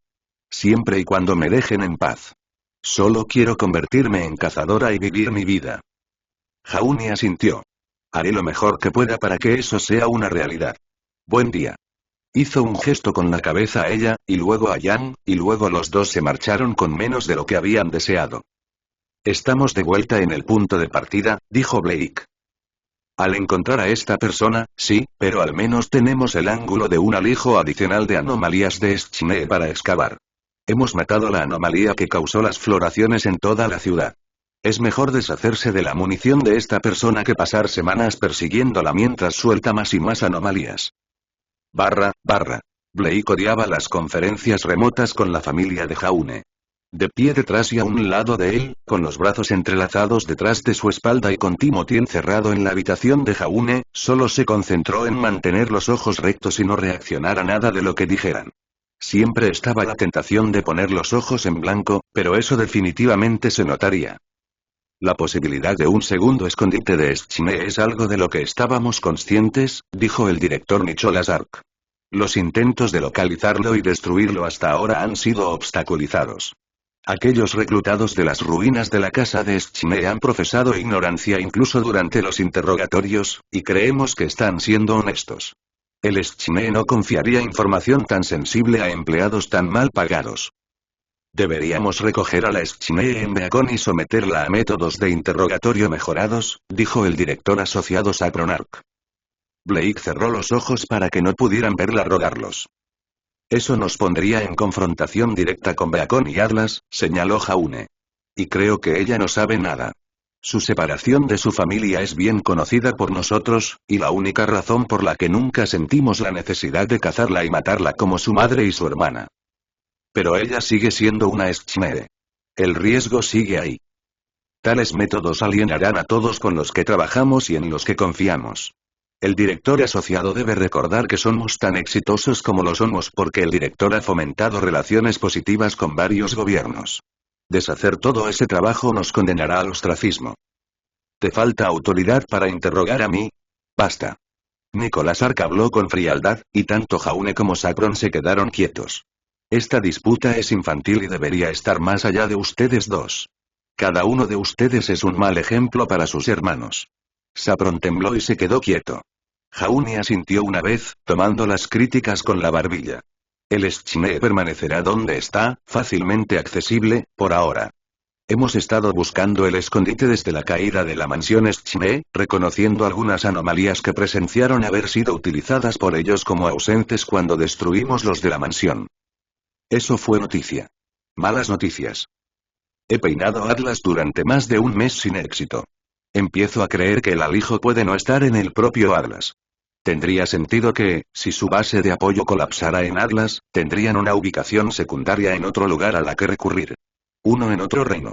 Siempre y cuando me dejen en paz. Solo quiero convertirme en cazadora y vivir mi vida. Jauni asintió. Haré lo mejor que pueda para que eso sea una realidad. Buen día. Hizo un gesto con la cabeza a ella, y luego a Yang, y luego los dos se marcharon con menos de lo que habían deseado. Estamos de vuelta en el punto de partida, dijo Blake. Al encontrar a esta persona, sí, pero al menos tenemos el ángulo de un alijo adicional de anomalías de Schnee para excavar. Hemos matado la anomalía que causó las floraciones en toda la ciudad. Es mejor deshacerse de la munición de esta persona que pasar semanas persiguiéndola mientras suelta más y más anomalías. Blake odiaba las conferencias remotas con la familia de Jaune. De pie detrás y a un lado de él, con los brazos entrelazados detrás de su espalda y con Timothy encerrado en la habitación de Jaune, solo se concentró en mantener los ojos rectos y no reaccionar a nada de lo que dijeran. Siempre estaba la tentación de poner los ojos en blanco, pero eso definitivamente se notaría. La posibilidad de un segundo escondite de Schnee es algo de lo que estábamos conscientes, dijo el director Nicholas Ark. Los intentos de localizarlo y destruirlo hasta ahora han sido obstaculizados. Aquellos reclutados de las ruinas de la casa de Schnee han profesado ignorancia incluso durante los interrogatorios, y creemos que están siendo honestos. El Schnee no confiaría información tan sensible a empleados tan mal pagados. Deberíamos recoger a la Schnee en Beacon y someterla a métodos de interrogatorio mejorados, dijo el director asociado Sacronark. Blake cerró los ojos para que no pudieran verla rodarlos. Eso nos pondría en confrontación directa con Beacon y Atlas, señaló Jaune. Y creo que ella no sabe nada. Su separación de su familia es bien conocida por nosotros, y la única razón por la que nunca sentimos la necesidad de cazarla y matarla como su madre y su hermana. Pero ella sigue siendo una Schnee. El riesgo sigue ahí. Tales métodos alienarán a todos con los que trabajamos y en los que confiamos. El director asociado debe recordar que somos tan exitosos como lo somos porque el director ha fomentado relaciones positivas con varios gobiernos. Deshacer todo ese trabajo nos condenará al ostracismo. ¿Te falta autoridad para interrogar a mí? Basta. Nicholas Ark habló con frialdad, y tanto Jaune como Sacron se quedaron quietos. Esta disputa es infantil y debería estar más allá de ustedes dos. Cada uno de ustedes es un mal ejemplo para sus hermanos. Sacron tembló y se quedó quieto. Jaune asintió una vez, tomando las críticas con la barbilla. El Schnee permanecerá donde está, fácilmente accesible, por ahora. Hemos estado buscando el escondite desde la caída de la mansión Schnee, reconociendo algunas anomalías que presenciaron haber sido utilizadas por ellos como ausentes cuando destruimos los de la mansión. Eso fue noticia. Malas noticias. He peinado Atlas durante más de un mes sin éxito. Empiezo a creer que el alijo puede no estar en el propio Atlas. Tendría sentido que, si su base de apoyo colapsara en Atlas, tendrían una ubicación secundaria en otro lugar a la que recurrir. Uno en otro reino.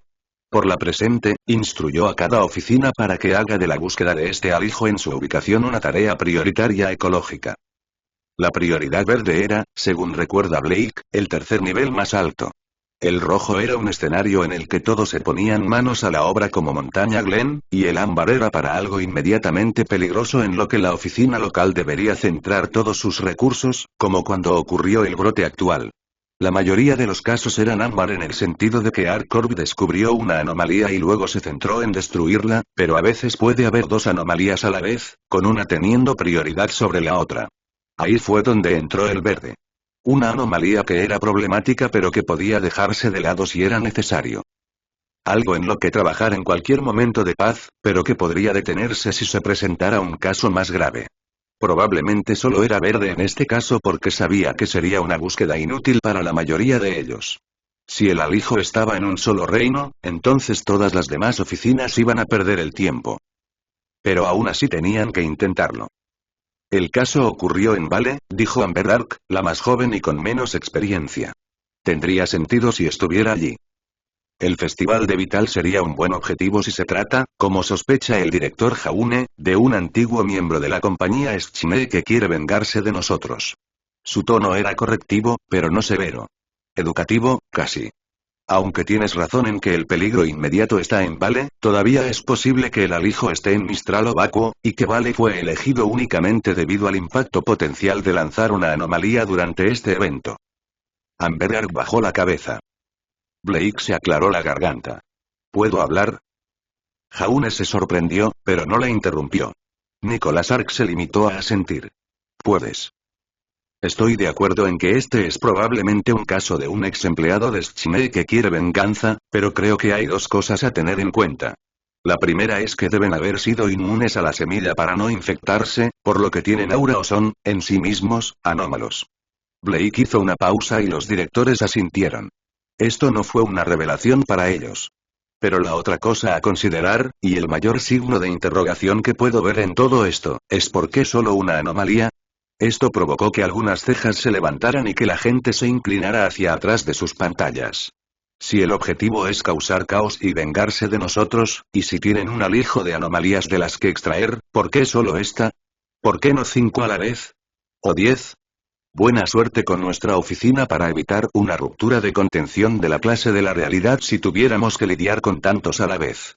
Por la presente, instruyó a cada oficina para que haga de la búsqueda de este alijo en su ubicación una tarea prioritaria ecológica. La prioridad verde era, según recuerda Blake, el tercer nivel más alto. El rojo era un escenario en el que todos se ponían manos a la obra como Montaña Glen, y el ámbar era para algo inmediatamente peligroso en lo que la oficina local debería centrar todos sus recursos, como cuando ocurrió el brote actual. La mayoría de los casos eran ámbar en el sentido de que ArkCorp descubrió una anomalía y luego se centró en destruirla, pero a veces puede haber dos anomalías a la vez, con una teniendo prioridad sobre la otra. Ahí fue donde entró el verde. Una anomalía que era problemática pero que podía dejarse de lado si era necesario. Algo en lo que trabajar en cualquier momento de paz, pero que podría detenerse si se presentara un caso más grave. Probablemente solo era verde en este caso porque sabía que sería una búsqueda inútil para la mayoría de ellos. Si el alijo estaba en un solo reino, entonces todas las demás oficinas iban a perder el tiempo. Pero aún así tenían que intentarlo. El caso ocurrió en Vale, dijo Amber Ark, la más joven y con menos experiencia. Tendría sentido si estuviera allí. El Festival de Vital sería un buen objetivo si se trata, como sospecha el director Jaune, de un antiguo miembro de la compañía Schne que quiere vengarse de nosotros. Su tono era correctivo, pero no severo. Educativo, casi. Aunque tienes razón en que el peligro inmediato está en Vale, todavía es posible que el alijo esté en Mistral o Vacuo, y que Vale fue elegido únicamente debido al impacto potencial de lanzar una anomalía durante este evento. Amberg bajó la cabeza. Blake se aclaró la garganta. ¿Puedo hablar? Jaune se sorprendió, pero no la interrumpió. Nicholas Ark se limitó a asentir. Puedes. Estoy de acuerdo en que este es probablemente un caso de un ex empleado de Schne que quiere venganza, pero creo que hay dos cosas a tener en cuenta. La primera es que deben haber sido inmunes a la semilla para no infectarse, por lo que tienen aura o son, en sí mismos, anómalos. Blake hizo una pausa y los directores asintieron. Esto no fue una revelación para ellos. Pero la otra cosa a considerar, y el mayor signo de interrogación que puedo ver en todo esto, es por qué solo una anomalía. Esto provocó que algunas cejas se levantaran y que la gente se inclinara hacia atrás de sus pantallas. Si el objetivo es causar caos y vengarse de nosotros, y si tienen un alijo de anomalías de las que extraer, ¿por qué solo esta? ¿Por qué no 5 a la vez? ¿O 10? Buena suerte con nuestra oficina para evitar una ruptura de contención de la clase de la realidad si tuviéramos que lidiar con tantos a la vez.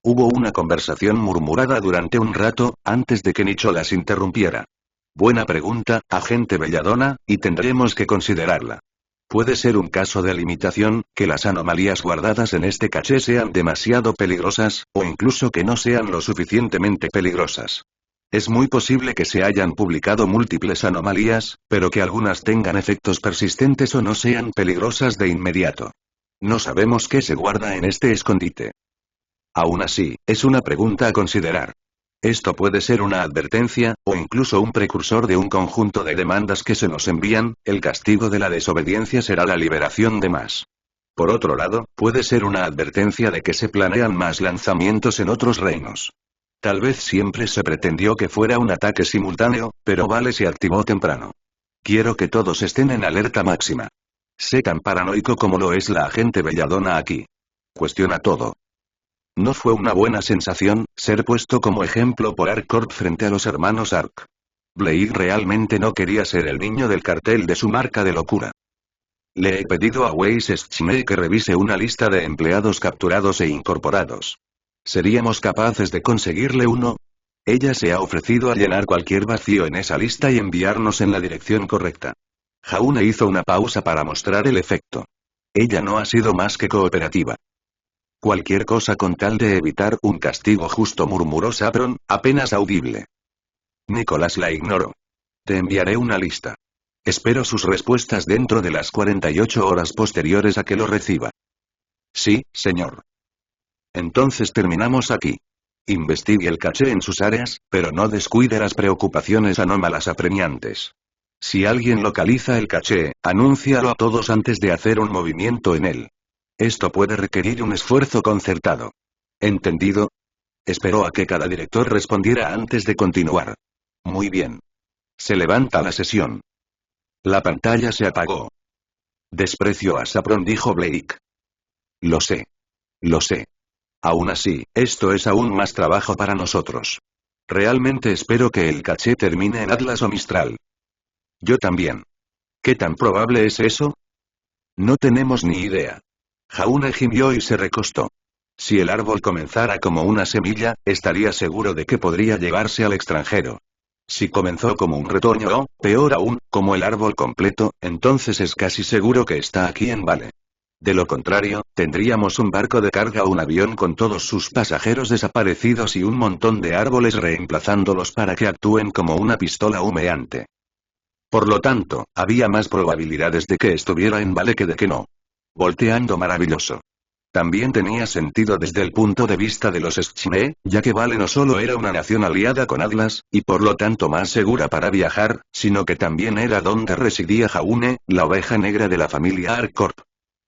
Hubo una conversación murmurada durante un rato, antes de que Nicholas interrumpiera. Buena pregunta, agente Belladonna, y tendremos que considerarla. Puede ser un caso de limitación, que las anomalías guardadas en este caché sean demasiado peligrosas, o incluso que no sean lo suficientemente peligrosas. Es muy posible que se hayan publicado múltiples anomalías, pero que algunas tengan efectos persistentes o no sean peligrosas de inmediato. No sabemos qué se guarda en este escondite. Aún así, es una pregunta a considerar. Esto puede ser una advertencia, o incluso un precursor de un conjunto de demandas que se nos envían. El castigo de la desobediencia será la liberación de más. Por otro lado, puede ser una advertencia de que se planean más lanzamientos en otros reinos. Tal vez siempre se pretendió que fuera un ataque simultáneo, pero Vale se activó temprano. Quiero que todos estén en alerta máxima. Sé tan paranoico como lo es la agente Belladonna aquí. Cuestiona todo. No fue una buena sensación, ser puesto como ejemplo por ArcCorp frente a los hermanos Ark. Blake realmente no quería ser el niño del cartel de su marca de locura. Le he pedido a Weiss Schne que revise una lista de empleados capturados e incorporados. ¿Seríamos capaces de conseguirle uno? Ella se ha ofrecido a llenar cualquier vacío en esa lista y enviarnos en la dirección correcta. Jaune hizo una pausa para mostrar el efecto. Ella no ha sido más que cooperativa. Cualquier cosa con tal de evitar un castigo justo, murmuró Saffron, apenas audible. Nicholas la ignoró. Te enviaré una lista. Espero sus respuestas dentro de las 48 horas posteriores a que lo reciba. Sí, señor. Entonces terminamos aquí. Investigue el caché en sus áreas, pero no descuide las preocupaciones anómalas apremiantes. Si alguien localiza el caché, anúncialo a todos antes de hacer un movimiento en él. Esto puede requerir un esfuerzo concertado. ¿Entendido? Esperó a que cada director respondiera antes de continuar. Muy bien. Se levanta la sesión. La pantalla se apagó. Desprecio a Saffron, dijo Blake. Lo sé. Lo sé. Aún así, esto es aún más trabajo para nosotros. Realmente espero que el caché termine en Atlas o Mistral. Yo también. ¿Qué tan probable es eso? No tenemos ni idea. Jaune gimió y se recostó. Si el árbol comenzara como una semilla, estaría seguro de que podría llevarse al extranjero. Si comenzó como un retoño o, peor aún, como el árbol completo, entonces es casi seguro que está aquí en Vale. De lo contrario, tendríamos un barco de carga o un avión con todos sus pasajeros desaparecidos y un montón de árboles reemplazándolos para que actúen como una pistola humeante. Por lo tanto, había más probabilidades de que estuviera en Vale que de que no. Volteando maravilloso. También tenía sentido desde el punto de vista de los Schne, ya que Vale no solo era una nación aliada con Atlas, y por lo tanto más segura para viajar, sino que también era donde residía Jaune, la oveja negra de la familia ArcCorp.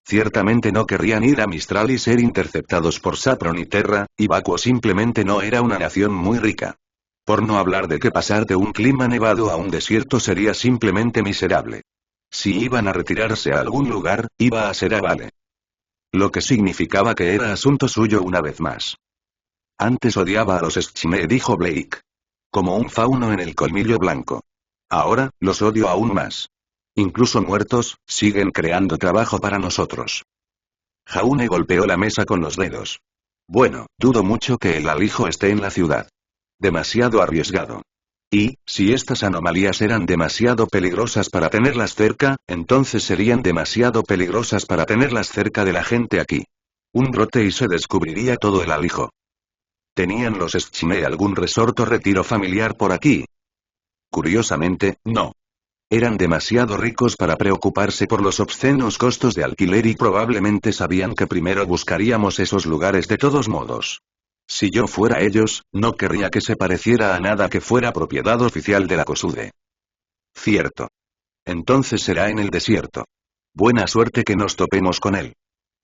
Ciertamente no querrían ir a Mistral y ser interceptados por Saffron y Terra, y Vacuo simplemente no era una nación muy rica. Por no hablar de que pasar de un clima nevado a un desierto sería simplemente miserable. Si iban a retirarse a algún lugar, iba a ser a Vale. Lo que significaba que era asunto suyo una vez más. Antes odiaba a los Schme, dijo Blake. Como un fauno en el colmillo blanco. Ahora, los odio aún más. Incluso muertos, siguen creando trabajo para nosotros. Jaune golpeó la mesa con los dedos. Bueno, dudo mucho que el alijo esté en la ciudad. Demasiado arriesgado. Y, si estas anomalías eran demasiado peligrosas para tenerlas cerca, entonces serían demasiado peligrosas para tenerlas cerca de la gente aquí. Un brote y se descubriría todo el alijo. ¿Tenían los Schme algún resort o retiro familiar por aquí? Curiosamente, no. Eran demasiado ricos para preocuparse por los obscenos costos de alquiler y probablemente sabían que primero buscaríamos esos lugares de todos modos. Si yo fuera ellos, no querría que se pareciera a nada que fuera propiedad oficial de la Kosude. Cierto. Entonces será en el desierto. Buena suerte que nos topemos con él.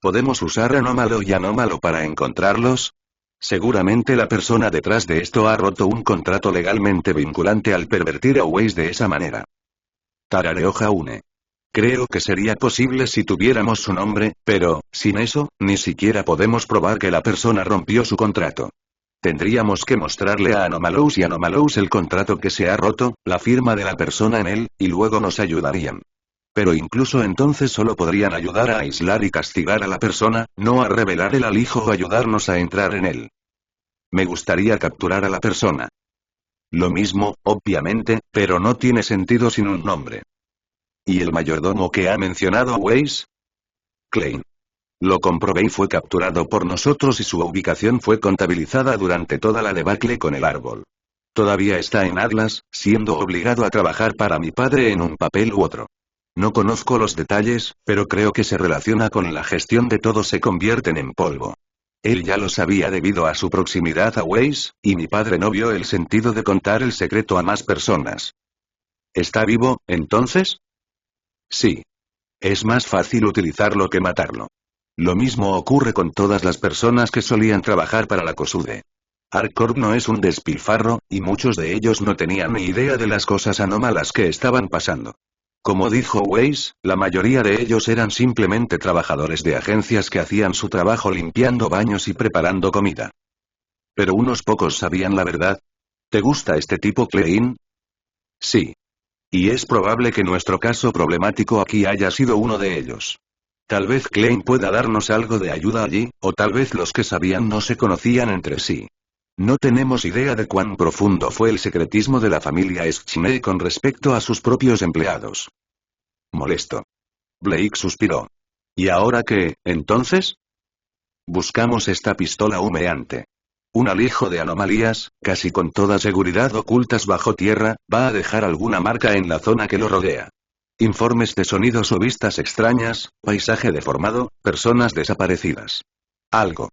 ¿Podemos usar Anómalo y Anómalo para encontrarlos? Seguramente la persona detrás de esto ha roto un contrato legalmente vinculante al pervertir a Weiss de esa manera. Tarareó Jaune. Creo que sería posible si tuviéramos su nombre, pero, sin eso, ni siquiera podemos probar que la persona rompió su contrato. Tendríamos que mostrarle a Anomalous y Anomalous el contrato que se ha roto, la firma de la persona en él, y luego nos ayudarían. Pero incluso entonces solo podrían ayudar a aislar y castigar a la persona, no a revelar el alijo o ayudarnos a entrar en él. Me gustaría capturar a la persona. Lo mismo, obviamente, pero no tiene sentido sin un nombre. ¿Y el mayordomo que ha mencionado Weiss? Klein. Lo comprobé y fue capturado por nosotros y su ubicación fue contabilizada durante toda la debacle con el árbol. Todavía está en Atlas, siendo obligado a trabajar para mi padre en un papel u otro. No conozco los detalles, pero creo que se relaciona con la gestión de todo se convierten en polvo. Él ya lo sabía debido a su proximidad a Weiss, y mi padre no vio el sentido de contar el secreto a más personas. ¿Está vivo, entonces? Sí. Es más fácil utilizarlo que matarlo. Lo mismo ocurre con todas las personas que solían trabajar para la Kosude. Harcourt no es un despilfarro, y muchos de ellos no tenían ni idea de las cosas anómalas que estaban pasando. Como dijo Weiss, la mayoría de ellos eran simplemente trabajadores de agencias que hacían su trabajo limpiando baños y preparando comida. Pero unos pocos sabían la verdad. ¿Te gusta este tipo, Klein? Sí. Y es probable que nuestro caso problemático aquí haya sido uno de ellos. Tal vez Klein pueda darnos algo de ayuda allí, o tal vez los que sabían no se conocían entre sí. No tenemos idea de cuán profundo fue el secretismo de la familia Schme con respecto a sus propios empleados. Molesto. Blake suspiró. ¿Y ahora qué, entonces? Buscamos esta pistola humeante. Un alijo de anomalías, casi con toda seguridad ocultas bajo tierra, va a dejar alguna marca en la zona que lo rodea. Informes de sonidos o vistas extrañas, paisaje deformado, personas desaparecidas. Algo.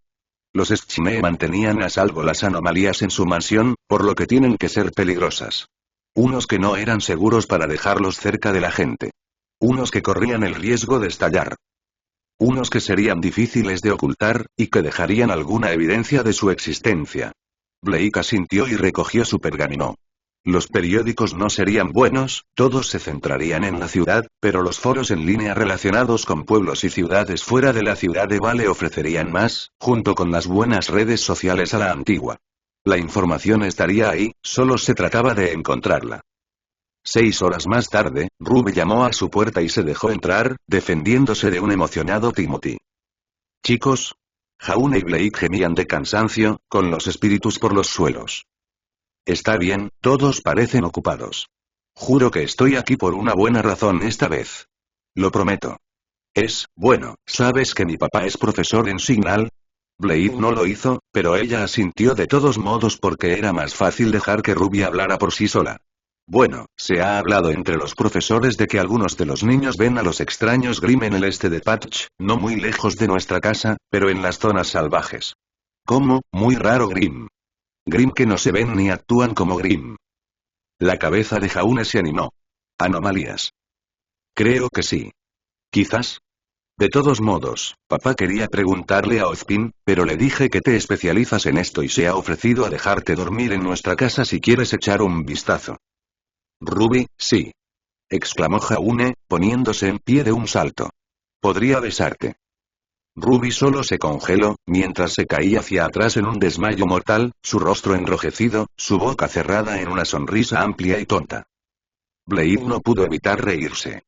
Los Schme mantenían a salvo las anomalías en su mansión, por lo que tienen que ser peligrosas. Unos que no eran seguros para dejarlos cerca de la gente. Unos que corrían el riesgo de estallar. Unos que serían difíciles de ocultar, y que dejarían alguna evidencia de su existencia. Blake asintió y recogió su pergamino. Los periódicos no serían buenos, todos se centrarían en la ciudad, pero los foros en línea relacionados con pueblos y ciudades fuera de la ciudad de Vale ofrecerían más, junto con las buenas redes sociales a la antigua. La información estaría ahí, solo se trataba de encontrarla. 6 horas más tarde, Ruby llamó a su puerta y se dejó entrar, defendiéndose de un emocionado Timothy. Chicos. Jaune y Blake gemían de cansancio, con los espíritus por los suelos. Está bien, todos parecen ocupados. Juro que estoy aquí por una buena razón esta vez. Lo prometo. Bueno, ¿sabes que mi papá es profesor en Signal? Blade no lo hizo, pero ella asintió de todos modos porque era más fácil dejar que Ruby hablara por sí sola. Bueno, se ha hablado entre los profesores de que algunos de los niños ven a los extraños Grimm en el este de Patch, no muy lejos de nuestra casa, pero en las zonas salvajes. ¿Cómo? Muy raro Grimm. Grimm que no se ven ni actúan como Grimm. La cabeza de Jaune se animó. Anomalías. Creo que sí. Quizás. De todos modos, papá quería preguntarle a Ozpin, pero le dije que te especializas en esto y se ha ofrecido a dejarte dormir en nuestra casa si quieres echar un vistazo. Ruby, sí. Exclamó Jaune, poniéndose en pie de un salto. Podría besarte. Ruby solo se congeló, mientras se caía hacia atrás en un desmayo mortal, su rostro enrojecido, su boca cerrada en una sonrisa amplia y tonta. Blade no pudo evitar reírse.